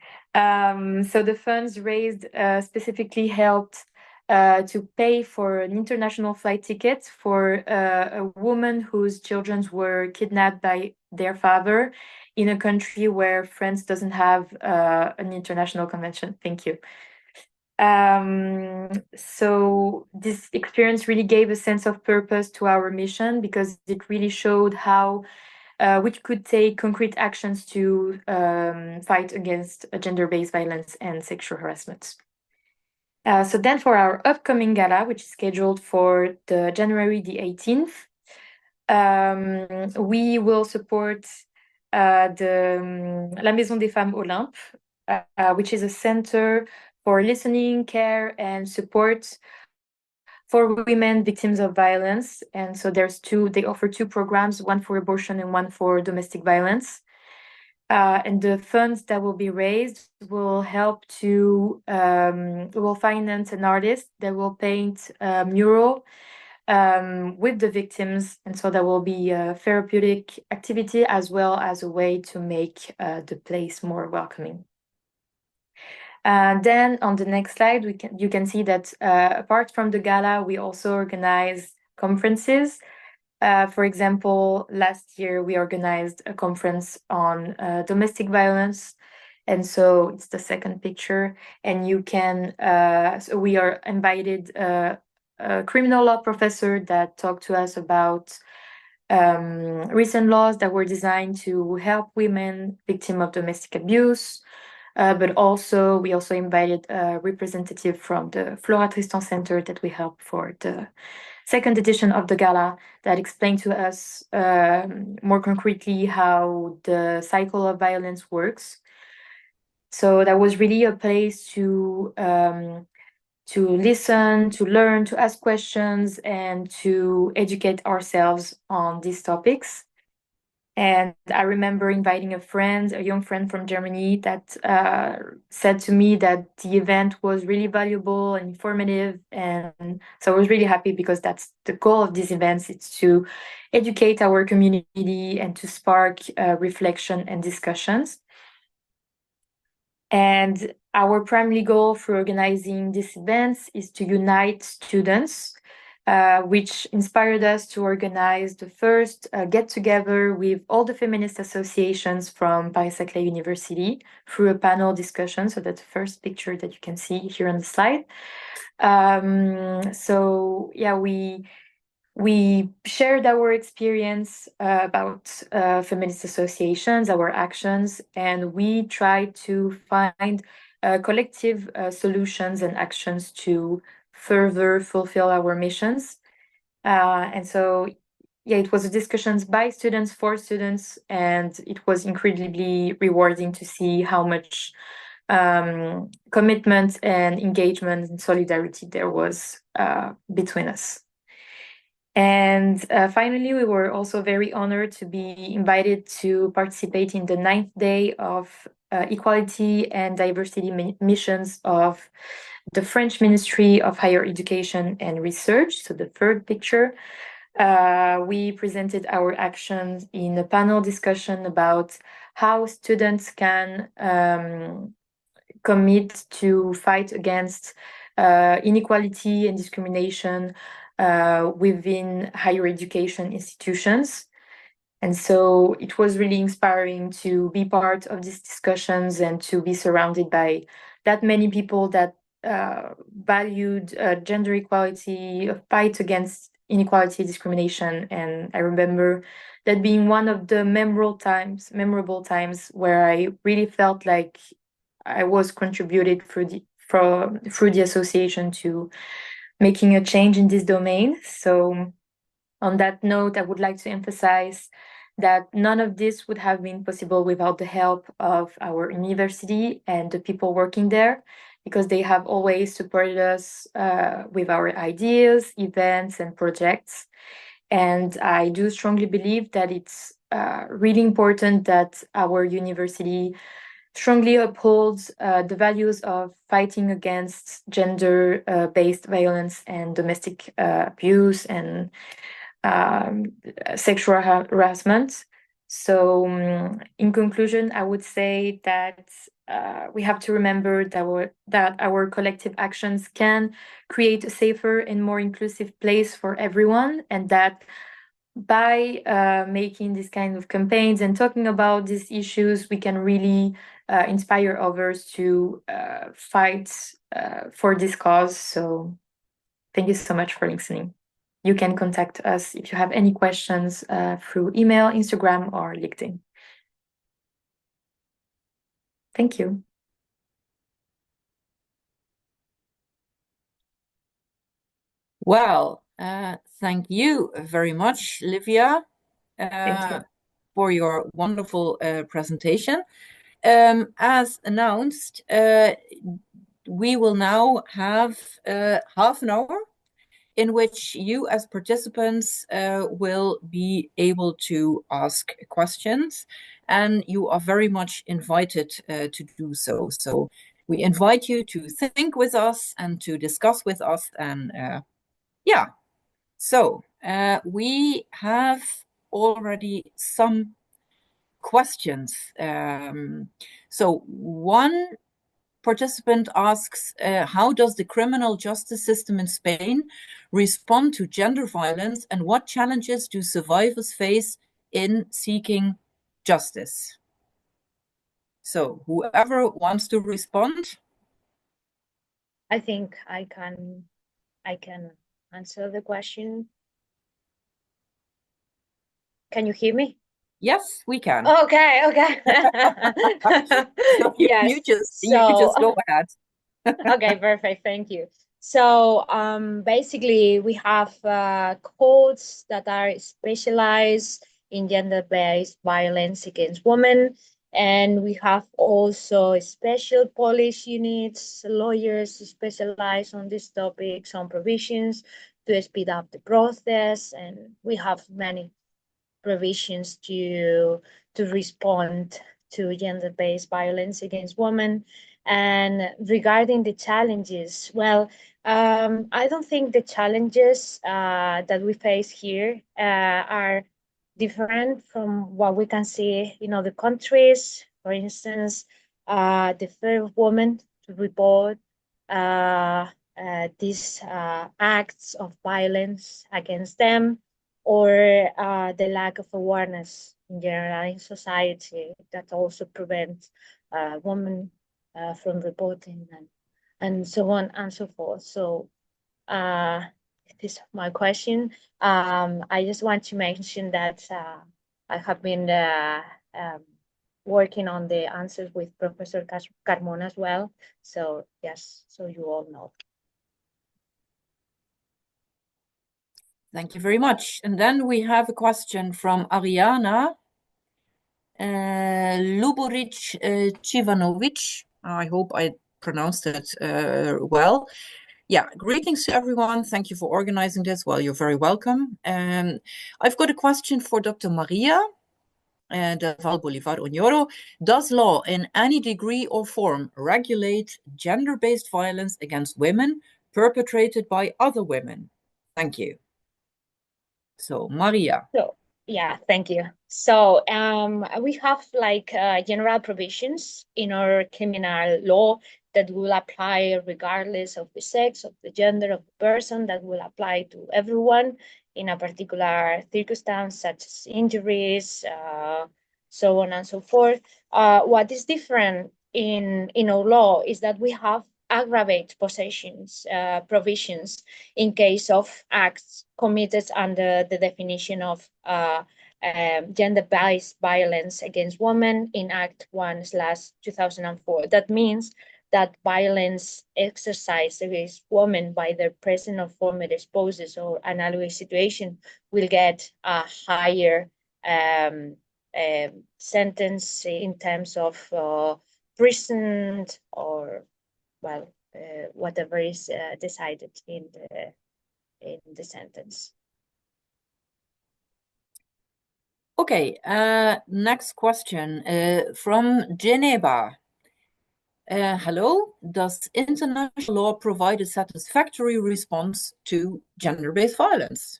So the funds raised specifically helped to pay for an international flight ticket for a woman whose children were kidnapped by their father in a country where France doesn't have an international convention. Thank you. So this experience really gave a sense of purpose to our mission because it really showed how we could take concrete actions to fight against gender-based violence and sexual harassment. So then for our upcoming gala, which is scheduled for January the 18th, we will support La Maison des Femmes Olympe, which is a center for listening, care, and support for women victims of violence. And so they offer two programs, one for abortion and one for domestic violence. And the funds that will be raised will help to, will finance an artist that will paint a mural with the victims. And so that will be a therapeutic activity as well as a way to make the place more welcoming. Then on the next slide, you can see that apart from the gala, we also organize conferences. For example, last year we organized a conference on domestic violence. And so it's the second picture. And you can, so we are invited a criminal law professor that talked to us about recent laws that were designed to help women victims of domestic abuse. but also we also invited a representative from the Flora Tristan Center that we helped for the second edition of the gala, that explained to us more concretely how the cycle of violence works. So that was really a place to listen, to learn, to ask questions, and to educate ourselves on these topics. And I remember inviting a young friend from Germany, that said to me that the event was really valuable and informative. And so I was really happy, because that's the goal of these events. It's to educate our community and to spark reflection and discussions. And our primary goal for organizing these events is to unite students, which inspired us to organize the first get-together with all the feminist associations from Paris-Saclay University through a panel discussion. So that's the first picture that you can see here on the slide. So yeah, we shared our experience about feminist associations, our actions, and we tried to find collective solutions and actions to further fulfill our missions. And so, yeah, it was discussions by students for students, and it was incredibly rewarding to see how much commitment and engagement and solidarity there was between us. And finally, we were also very honored to be invited to participate in the 9th day of equality and diversity missions of the French Ministry of Higher Education and Research. So the third picture, we presented our actions in a panel discussion about how students can commit to fight against inequality and discrimination within higher education institutions. And so it was really inspiring to be part of these discussions and to be surrounded by that many people that valued gender equality, a fight against inequality, discrimination. And I remember that being one of the memorable times where I really felt like I was contributed through the association to making a change in this domain. So on that note, I would like to emphasize that none of this would have been possible without the help of our university and the people working there, because they have always supported us with our ideas, events, and projects. And I do strongly believe that it's really important that our university strongly upholds the values of fighting against gender-based violence and domestic abuse and sexual harassment. So in conclusion, I would say that we have to remember that our collective actions can create a safer and more inclusive place for everyone, and that by making these kind of campaigns and talking about these issues, we can really inspire others to fight for this cause. So thank you so much for listening. You can contact us if you have any questions through email, Instagram, or LinkedIn. Thank you. Well, thank you very much, Livia, Thank you. for your wonderful presentation. As announced, we will now have half an hour in which you as participants will be able to ask questions, and you are very much invited to do so. So we invite you to think with us and to discuss with us, and yeah. So we have already some questions. So one participant asks, how does the criminal justice system in Spain respond to gender violence, and what challenges do survivors face in seeking justice? So whoever wants to respond. I think I can answer the question. Can you hear me? Yes, we can. Okay, okay. So Yes. you just So go ahead. okay, perfect. Thank you. So basically we have codes that are specialized in gender-based violence against women. And we have also special police units, lawyers specialized on this topic, some provisions to speed up the process. And we have many provisions to respond to gender-based violence against women. And regarding the challenges, well, I don't think the challenges that we face here are different from what we can see in other countries. For instance, the fear of women to report these acts of violence against them, or the lack of awareness in general in society that also prevents women from reporting and so on and so forth. So this is my question. I just want to mention that I have been working on the answers with Professor Carmona as well. So yes, so you all know. Thank you very much. And then we have a question from Ariana Luboric Chivanovic. I hope I pronounced it well. Yeah, greetings to everyone. Thank you for organizing this. Well, you're very welcome. I've got a question for Dr. Maria de Val Bolivar Oñoro. Does law in any degree or form regulate gender-based violence against women perpetrated by other women? Thank you. So, Maria. So yeah, thank you. So we have like general provisions in our criminal law that will apply regardless of the sex, of the gender of the person, that will apply to everyone in a particular circumstance, such as injuries, so on and so forth. What is different in our law is that we have aggravate possessions provisions in case of acts committed under the definition of gender-based violence against women in Act 1/2004. That means that violence exercised against women by their present or former spouses or analogous situation will get a higher sentence in terms of prison or, well, whatever is decided in the sentence. Okay, next question from Geneva. Hello, does international law provide a satisfactory response to gender-based violence?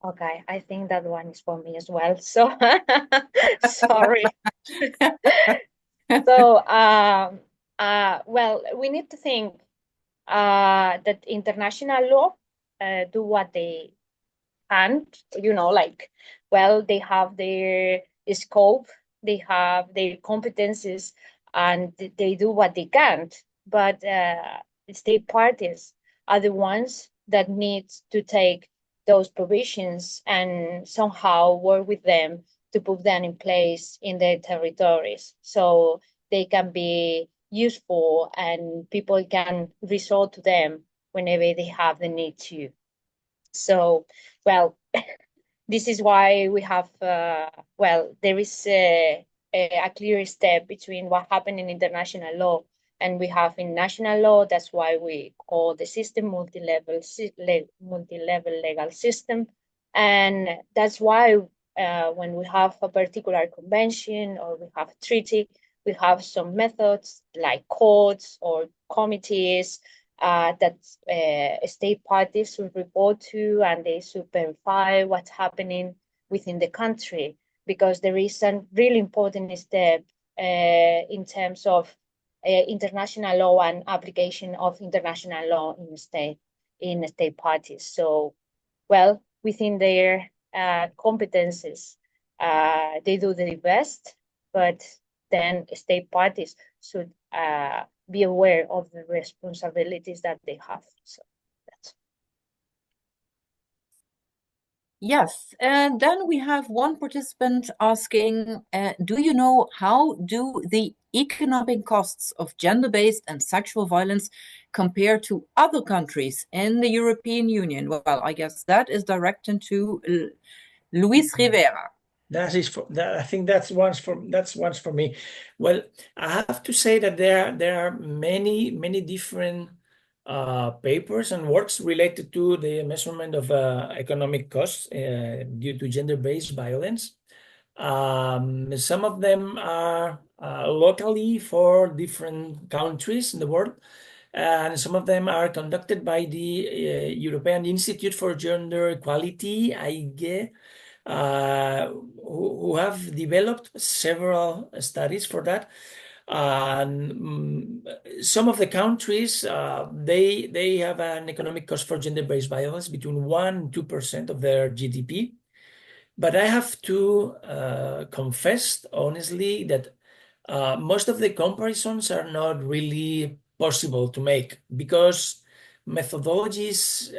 Okay, I think that one is for me as well. So sorry. So well, we need to think that international law do what they can, like, well, they have their scope, they have their competencies, and they do what they can. But state parties are the ones that need to take those provisions and somehow work with them to put them in place in their territories so they can be useful and people can resort to them whenever they have the need to. So, well, this is why we have, well, there is a clear step between what happened in international law and we have in national law. That's why we call the system multi-level legal system. And that's why when we have a particular convention or we have a treaty, we have some methods like courts or committees that state parties should report to, and they should verify what's happening within the country, because there is a really important step in terms of international law and application of international law in state parties. So, well, within their competences, they do their best, but then state parties should be aware of the responsibilities that they have. So that's. Yes, and then we have one participant asking, do you know how do the economic costs of gender-based and sexual violence compare to other countries in the European Union? Well, I guess that is directed to Luis Rivera. That is for that. I think that's once for me. Well, I have to say that there are many different papers and works related to the measurement of economic costs due to gender-based violence. Some of them are locally for different countries in the world, and some of them are conducted by the European Institute for Gender Equality, EIGE, who have developed several studies for that. And some of the countries, they have an economic cost for gender-based violence between 1 and 2% of their GDP. But I have to confess honestly that most of the comparisons are not really possible to make because methodologies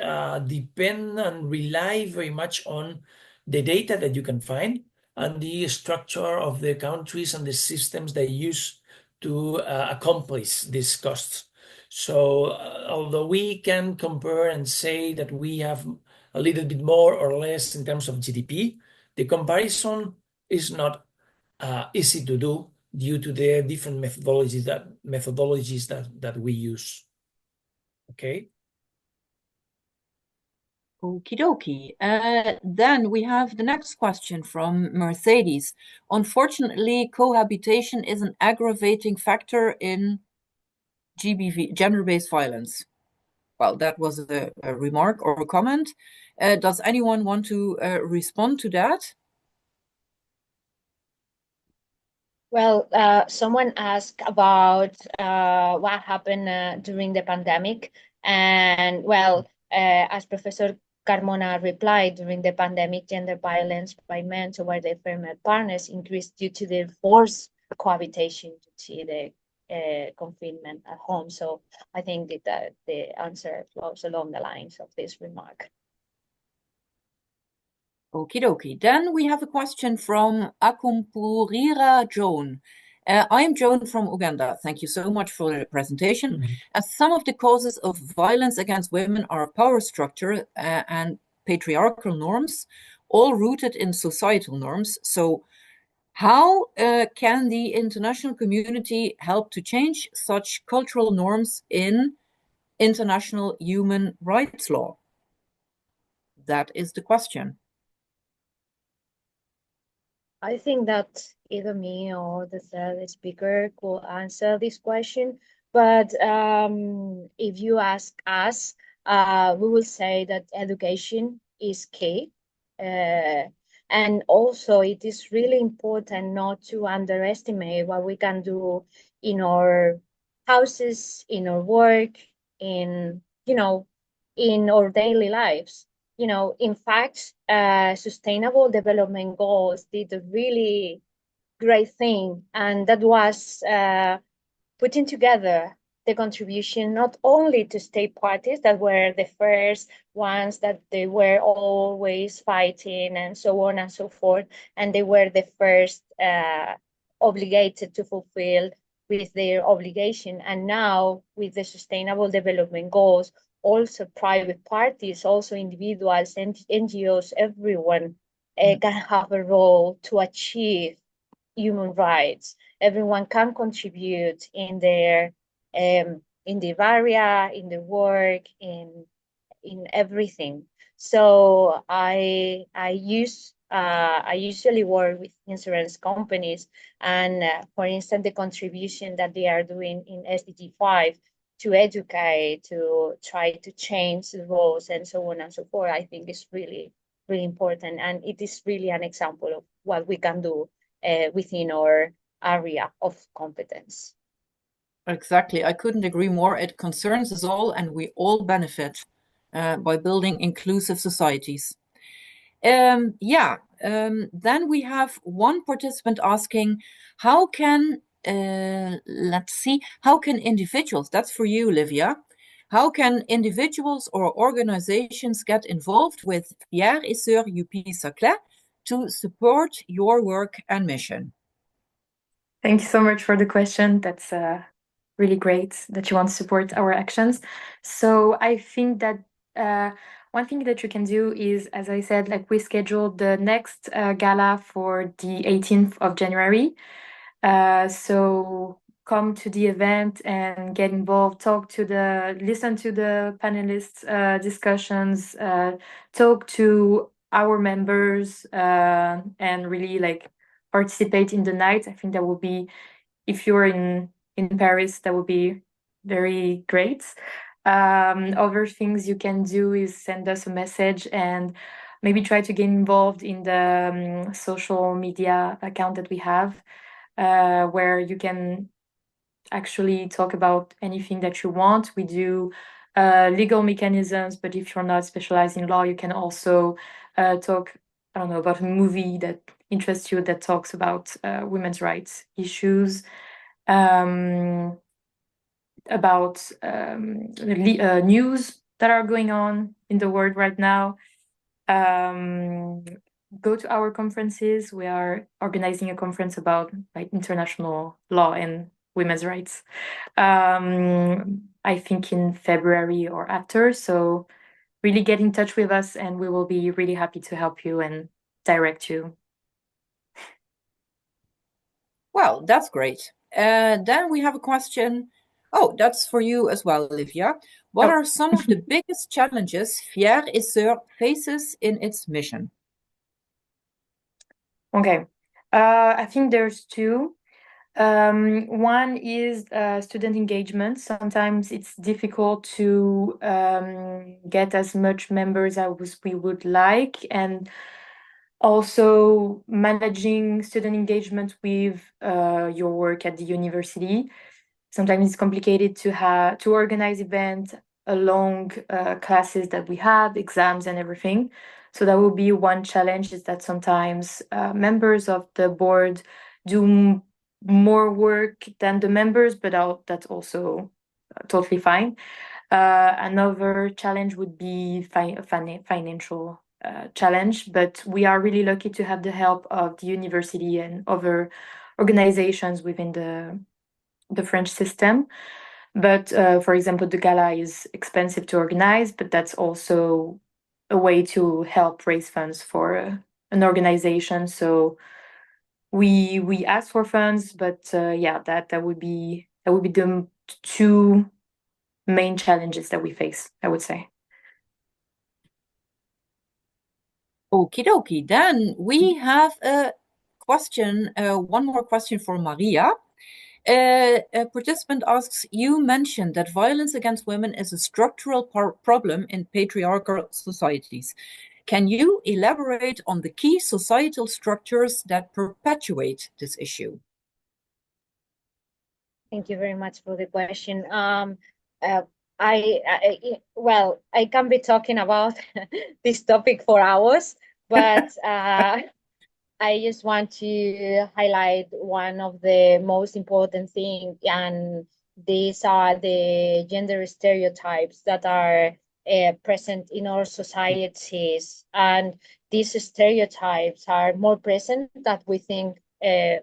depend and rely very much on the data that you can find and the structure of the countries and the systems they use to accomplish these costs. So although we can compare and say that we have a little bit more or less in terms of GDP, the comparison is not easy to do due to the different methodologies that we use. Okay. Okie dokie. Then we have the next question from Mercedes. Unfortunately, cohabitation is an aggravating factor in GBV, gender-based violence. Well, that was a remark or a comment. Does anyone want to respond to that? Well, someone asked about what happened during the pandemic. And well, as Professor Carmona replied, during the pandemic, gender violence by men toward their female partners increased due to the forced cohabitation to see the confinement at home. So I think that the answer flows along the lines of this remark. Okie dokie. Then we have a question from Akumpurira Joan. I am Joan from Uganda. Thank you so much for the presentation. As some of the causes of violence against women are power structure and patriarchal norms, all rooted in societal norms. So how can the international community help to change such cultural norms in international human rights law? That is the question. I think that either me or the third speaker could answer this question. But if you ask us, we will say that education is key. And also it is really important not to underestimate what we can do in our houses, in our work, in our daily lives. In fact, Sustainable Development Goals did a really great thing, and that was putting together the contribution not only to state parties that were the first ones that they were always fighting and so on and so forth, and they were the first obligated to fulfill with their obligation. And now with the Sustainable Development Goals, also private parties, also individuals and NGOs, everyone can have a role to achieve human rights. Everyone can contribute in their in the area, in the work, in everything. So I usually work with insurance companies, and for instance, the contribution that they are doing in SDG 5 to educate, to try to change the rules and so on and so forth, I think is really, really important. And it is really an example of what we can do within our area of competence. Exactly. I couldn't agree more. It concerns us all, and we all benefit by building inclusive societies. Then we have one participant asking, how can, let's see, how can individuals, that's for you, Livia, How can individuals or organizations get involved with Frères et Sœurs UP-Saclay to support your work and mission? Thank you so much for the question. That's really great that you want to support our actions. So I think that one thing that you can do is, as I said, like we scheduled the next gala for the 18th of January. So come to the event and get involved, listen to the panelists' discussions, talk to our members, and really like participate in the night. I think that would be, if you're in Paris, that would be very great. Other things you can do is send us a message and maybe try to get involved in the social media account that we have, where you can actually talk about anything that you want. We do legal mechanisms, but if you're not specialized in law, you can also talk, I don't know, about a movie that interests you that talks about women's rights issues, about news that are going on in the world right now. Go to our conferences. We are organizing a conference about like international law and women's rights. I think in February or after. So really get in touch with us and we will be really happy to help you and direct you. Well, that's great. Then we have a question. Oh, that's for you as well, Olivia. What are some of the biggest challenges Frères et Sœurs faces in its mission? Okay, I think there's two. One is student engagement. Sometimes it's difficult to get as much members as we would like, and also managing student engagement with your work at the university. Sometimes it's complicated to organize events along classes that we have, exams and everything. So that will be one challenge, is that sometimes members of the board do more work than the members, but that's also totally fine. Another challenge would be financial challenge, but we are really lucky to have the help of the university and other organizations within the French system. But for example, the gala is expensive to organize, but that's also a way to help raise funds for an organization. So we ask for funds, but yeah, that would be the two main challenges that we face, I would say. Okie dokie. Then we have a question, one more question for Maria. A participant asks, you mentioned that violence against women is a structural problem in patriarchal societies. Can you elaborate on the key societal structures that perpetuate this issue? Thank you very much for the question. I can be talking about this topic for hours, but I just want to highlight one of the most important things, and these are the gender stereotypes that are present in our societies. And these stereotypes are more present than we think they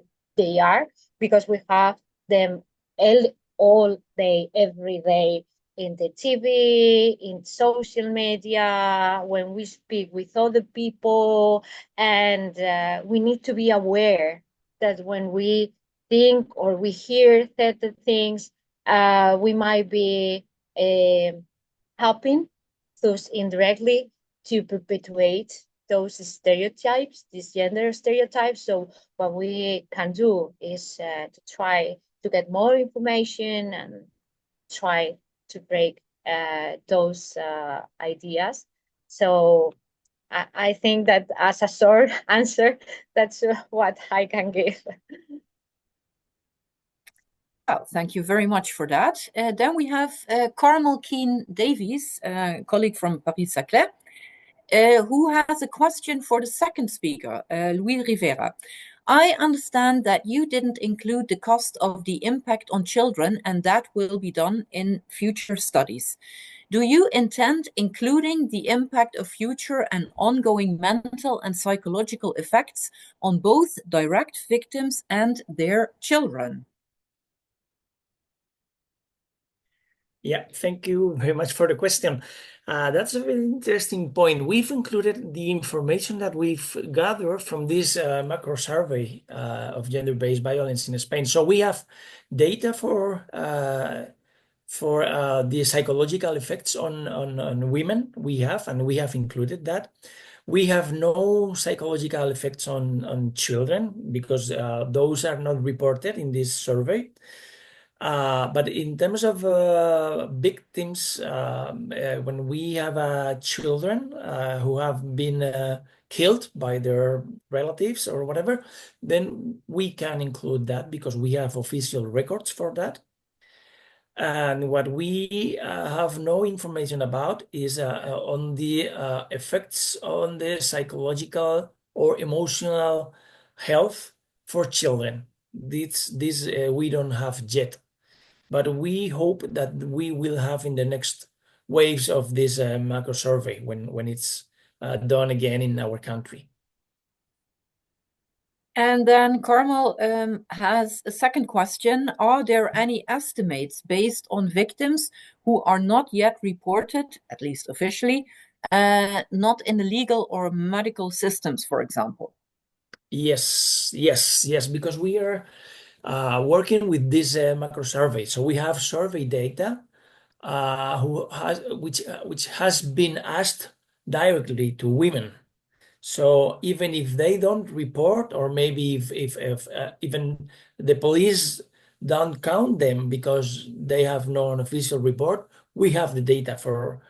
are, because we have them all day, every day, in the TV, in social media, when we speak with other people. And we need to be aware that when we think or we hear certain things, we might be helping those indirectly to perpetuate those stereotypes, these gender stereotypes. So what we can do is to try to get more information and try to break those ideas. So I think that as a short answer, that's what I can give. Well, thank you very much for that. Then we have Carmel Keane Davies, colleague from Paris-Saclay, who has a question for the second speaker, Louis Rivera. I understand that you didn't include the cost of the impact on children, and that will be done in future studies. Do you intend including the impact of future and ongoing mental and psychological effects on both direct victims and their children? Yeah, thank you very much for the question. That's a very interesting point. We've included the information that we've gathered from this macro survey of gender-based violence in Spain. So we have data for the psychological effects on women. We have included that. We have no psychological effects on children because those are not reported in this survey. But in terms of victims, when we have children who have been killed by their relatives or whatever, then we can include that because we have official records for that. And what we have no information about is on the effects on the psychological or emotional health for children. This we don't have yet. But we hope that we will have in the next waves of this macro survey when it's done again in our country. And then Carmel has a second question. Are there any estimates based on victims who are not yet reported, at least officially, not in the legal or medical systems, for example? Yes, because we are working with this macro survey. So we have survey data which has been asked directly to women. So even if they don't report, or maybe if even the police don't count them because they have no official report, we have the data for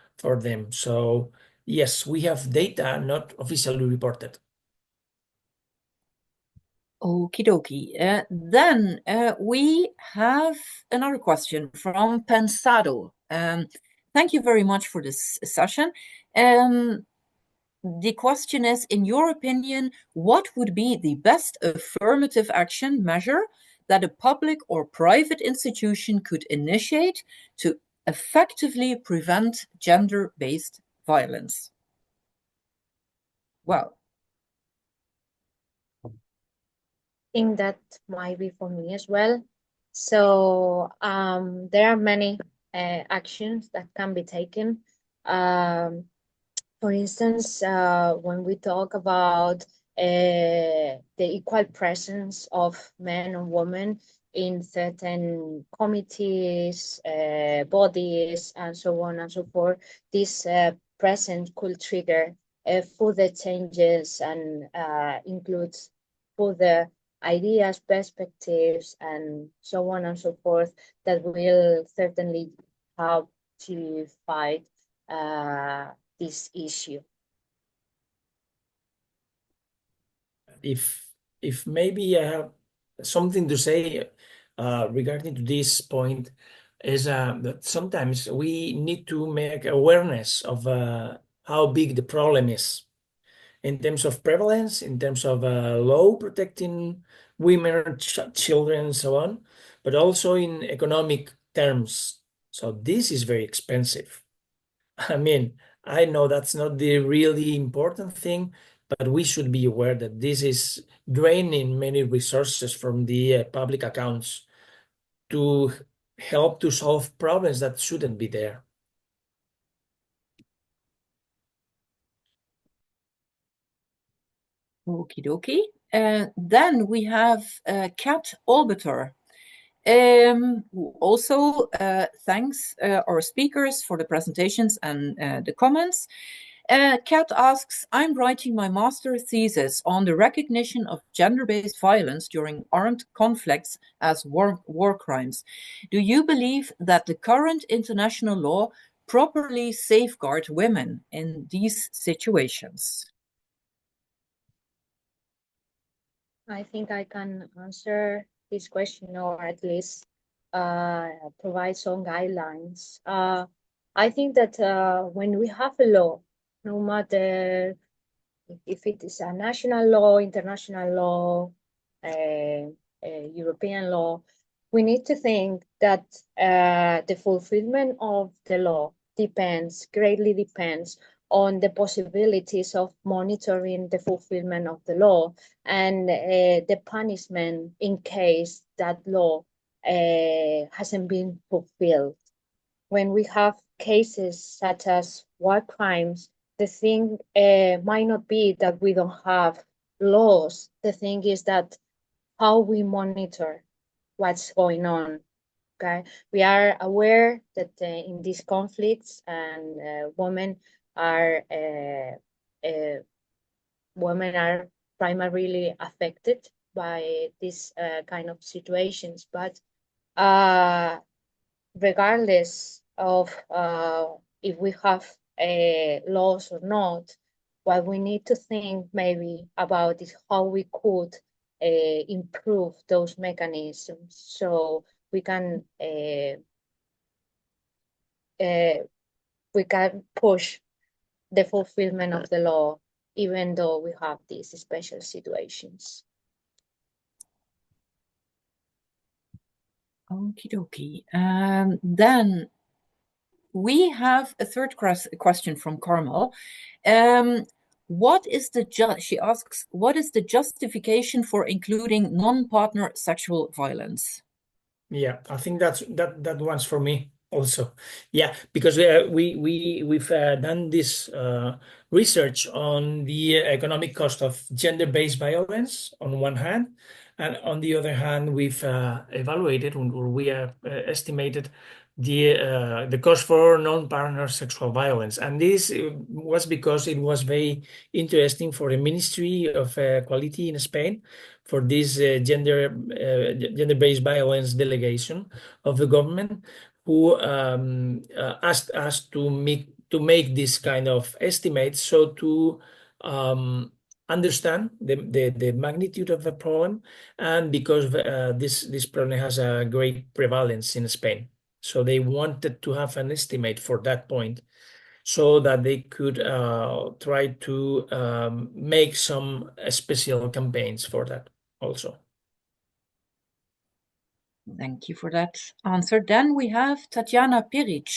them. So yes, we have data not officially reported. Okie dokie. Then we have another question from Pensado. Thank you very much for this session. The question is, in your opinion, what would be the best affirmative action measure that a public or private institution could initiate to effectively prevent gender-based violence? Well, I think that might be for me as well. So there are many actions that can be taken. For instance, when we talk about the equal presence of men and women in certain committees, bodies, and so on and so forth, this presence could trigger further changes and includes further ideas, perspectives, and so on and so forth that will certainly help to fight this issue. If maybe I have something to say regarding to this point is that sometimes we need to make awareness of how big the problem is in terms of prevalence, in terms of law protecting women, children, and so on, but also in economic terms. So this is very expensive. I mean, I know that's not the really important thing, but we should be aware that this is draining many resources from the public accounts to help to solve problems that shouldn't be there. okie dokie. Then we have Kat Olbiter. Who also thanks our speakers for the presentations and the comments. Kat asks, I'm writing my master thesis on the recognition of gender-based violence during armed conflicts as war crimes. Do you believe that the current international law properly safeguards women in these situations? I think I can answer this question, or at least provide some guidelines. I think that when we have a law, no matter if it is a national law, international law, European law, we need to think that the fulfillment of the law greatly depends on the possibilities of monitoring the fulfillment of the law and the punishment in case that law hasn't been fulfilled. When we have cases such as war crimes, the thing might not be that we don't have laws. The thing is that how we monitor what's going on. Okay, we are aware that in these conflicts and women are primarily affected by these kind of situations, but regardless of if we have laws or not, what we need to think maybe about is how we could improve those mechanisms so we can push the fulfillment of the law even though we have these special situations. Okie dokie. Then we have a third question from Carmel. She asks, what is the justification for including non-partner sexual violence? Yeah, I think that one's for me also. Yeah, because we've done this research on the economic cost of gender-based violence on one hand, and on the other hand, we've evaluated or we estimated the cost for non-partner sexual violence, and this was because it was very interesting for the Ministry of Equality in Spain, for this gender-based violence delegation of the government, who asked us to make this kind of estimates, so to understand the magnitude of the problem, and because this problem has a great prevalence in Spain. So they wanted to have an estimate for that point, so that they could try to make some special campaigns for that also. Thank you for that answer. Then we have Tatiana Piric,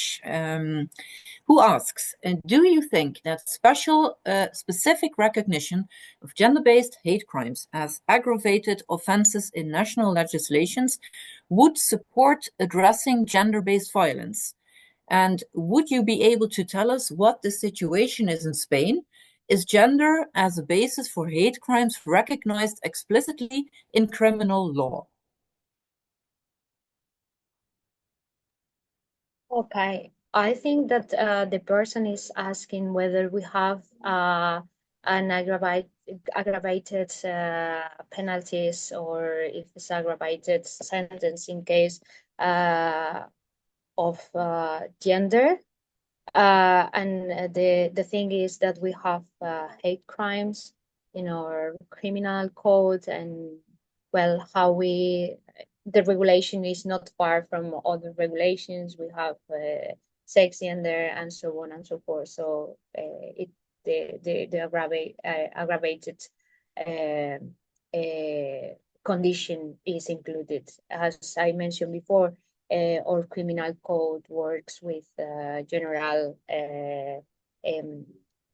who asks, do you think that specific recognition of gender-based hate crimes as aggravated offenses in national legislations would support addressing gender-based violence? And would you be able to tell us what the situation is in Spain? Is gender as a basis for hate crimes recognized explicitly in criminal law? Okay, I think that the person is asking whether we have an aggravated penalties, or if it's aggravated sentence in case of gender. And the thing is that we have hate crimes in our criminal code, and well, the regulation is not far from other regulations. We have sex, gender, and so on and so forth. So the aggravated condition is included. As I mentioned before, our criminal code works with general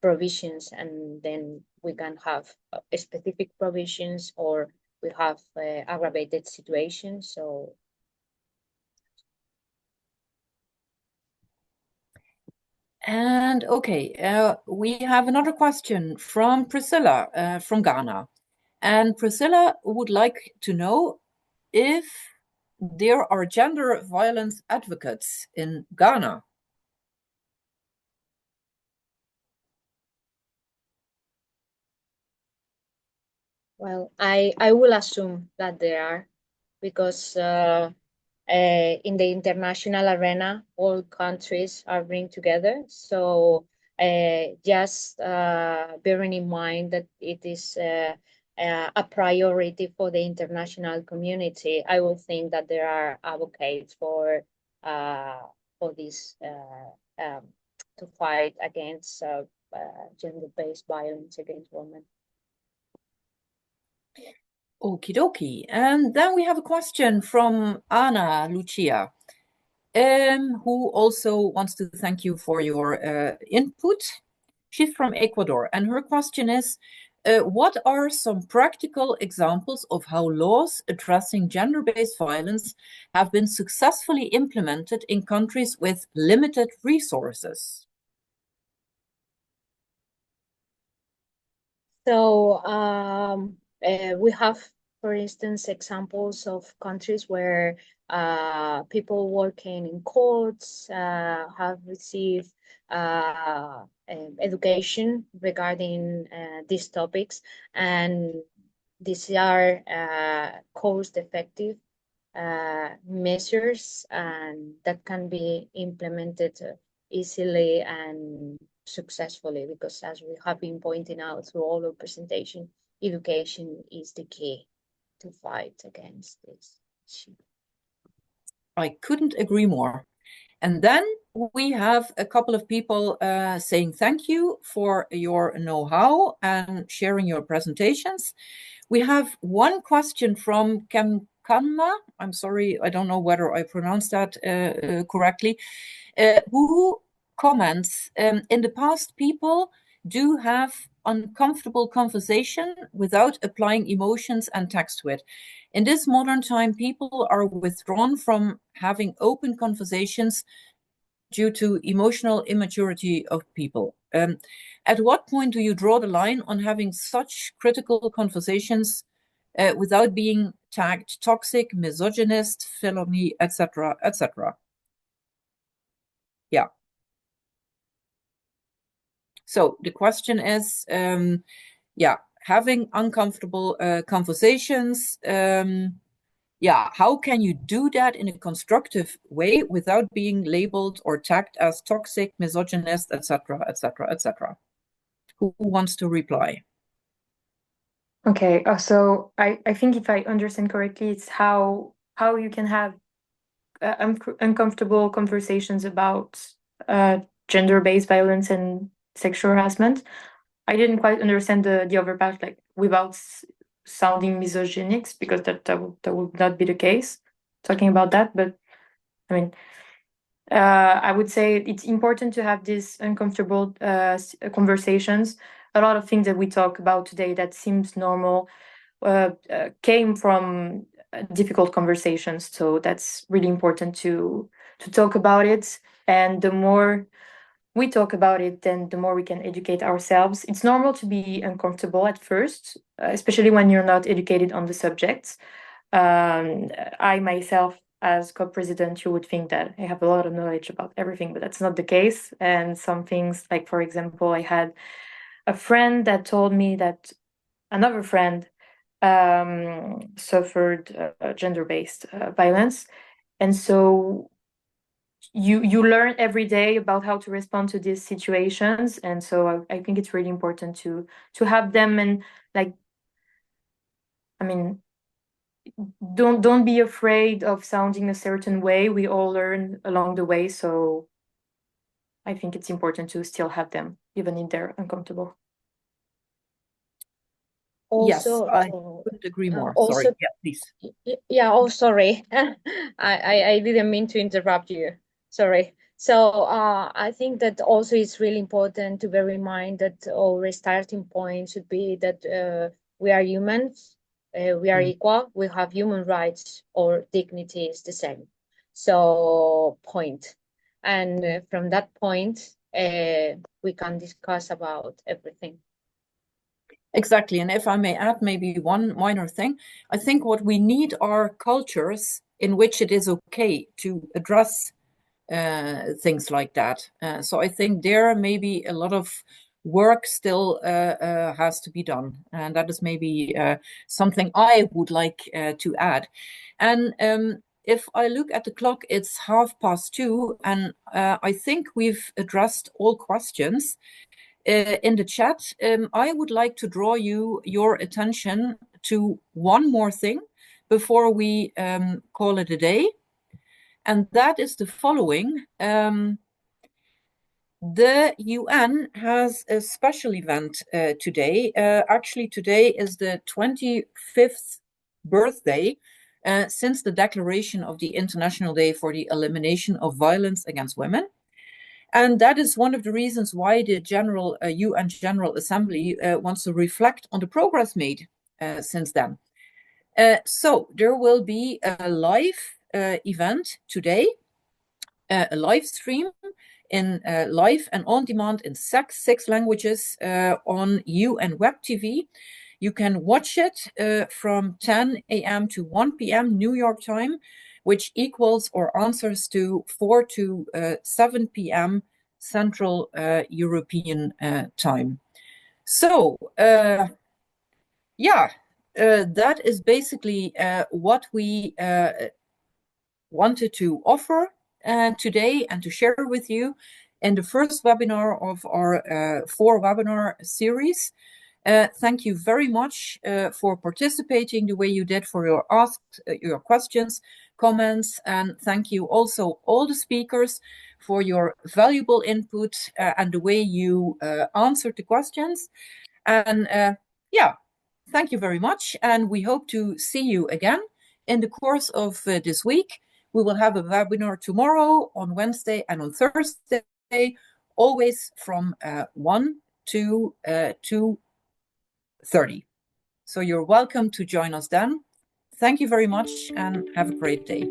provisions, and then we can have specific provisions, or we have aggravated situations. So and okay, we have another question from Priscilla from Ghana, and Priscilla would like to know if there are gender violence advocates in Ghana. well, I will assume that there are, because in the international arena, all countries are bring together. So just bearing in mind that it is a priority for the international community, I will think that there are advocates for this to fight against gender-based violence against women. Okie dokie. And then we have a question from Ana Lucia, who also wants to thank you for your input. She's from Ecuador, and her question is, what are some practical examples of how laws addressing gender-based violence have been successfully implemented in countries with limited resources? So we have, for instance, examples of countries where people working in courts have received education regarding these topics, and these are cost-effective measures, and that can be implemented easily and successfully, because as we have been pointing out through all our presentation, education is the key to fight against this issue. I couldn't agree more. And then we have a couple of people saying thank you for your know-how and sharing your presentations. We have one question from Kemkanma. I'm sorry, I don't know whether I pronounced that correctly, who comments, in the past, people do have uncomfortable conversation without applying emotions and text to it. In this modern time, people are withdrawn from having open conversations due to emotional immaturity of people. At what point do you draw the line on having such critical conversations without being tagged toxic, misogynist, felony, etc., etc.? Yeah. So the question is, having uncomfortable conversations. How can you do that in a constructive way without being labeled or tagged as toxic, misogynist, etc., etc., etc.? Who wants to reply? Okay, so I think if I understand correctly, it's how you can have uncomfortable conversations about gender-based violence and sexual harassment. I didn't quite understand the other part, like without sounding misogynic, because that would not be the case, talking about that. But I mean, I would say it's important to have these uncomfortable conversations. A lot of things that we talk about today that seems normal came from difficult conversations. So that's really important to talk about it. And the more we talk about it, then the more we can educate ourselves. It's normal to be uncomfortable at first, especially when you're not educated on the subjects. I myself, as co-president, you would think that I have a lot of knowledge about everything, but that's not the case. And some things, like for example, I had a friend that told me that another friend suffered gender-based violence, and so you learn every day about how to respond to these situations. And so I think it's really important to have them, and like, I mean, don't be afraid of sounding a certain way. We all learn along the way, so I think it's important to still have them even if they're uncomfortable. Also, yes, I couldn't agree more. also, sorry, yeah, please. Yeah, oh, sorry. I didn't mean to interrupt you. Sorry. So I think that also it's really important to bear in mind that our starting point should be that we are humans, we are equal, we have human rights, or dignity is the same. So point. And from that point, we can discuss about everything. Exactly. And if I may add maybe one minor thing, I think what we need are cultures in which it is okay to address things like that. So I think there maybe a lot of work still has to be done. And that is maybe something I would like to add. And if I look at the clock, it's 2:30, and I think we've addressed all questions. In the chat, I would like to draw your attention to one more thing before we call it a day, and that is the following. The UN has a special event today. Actually, today is the 25th birthday since the declaration of the International Day for the Elimination of Violence Against Women. And that is one of the reasons why the UN General Assembly wants to reflect on the progress made since then. So there will be a live event today, a live stream in live and on demand in six languages on UN Web TV. You can watch it from 10 a.m. to 1 p.m. New York time, which equals or answers to 4 to 7 p.m. Central European time. So, that is basically what we wanted to offer today and to share with you in the first webinar of our 4-webinar series. Thank you very much for participating the way you did, for your questions, comments, and thank you also all the speakers for your valuable input and the way you answered the questions. And thank you very much, and we hope to see you again in the course of this week. We will have a webinar tomorrow, on Wednesday, and on Thursday, always from 1 to 2:30. So you're welcome to join us then. Thank you very much and have a great day.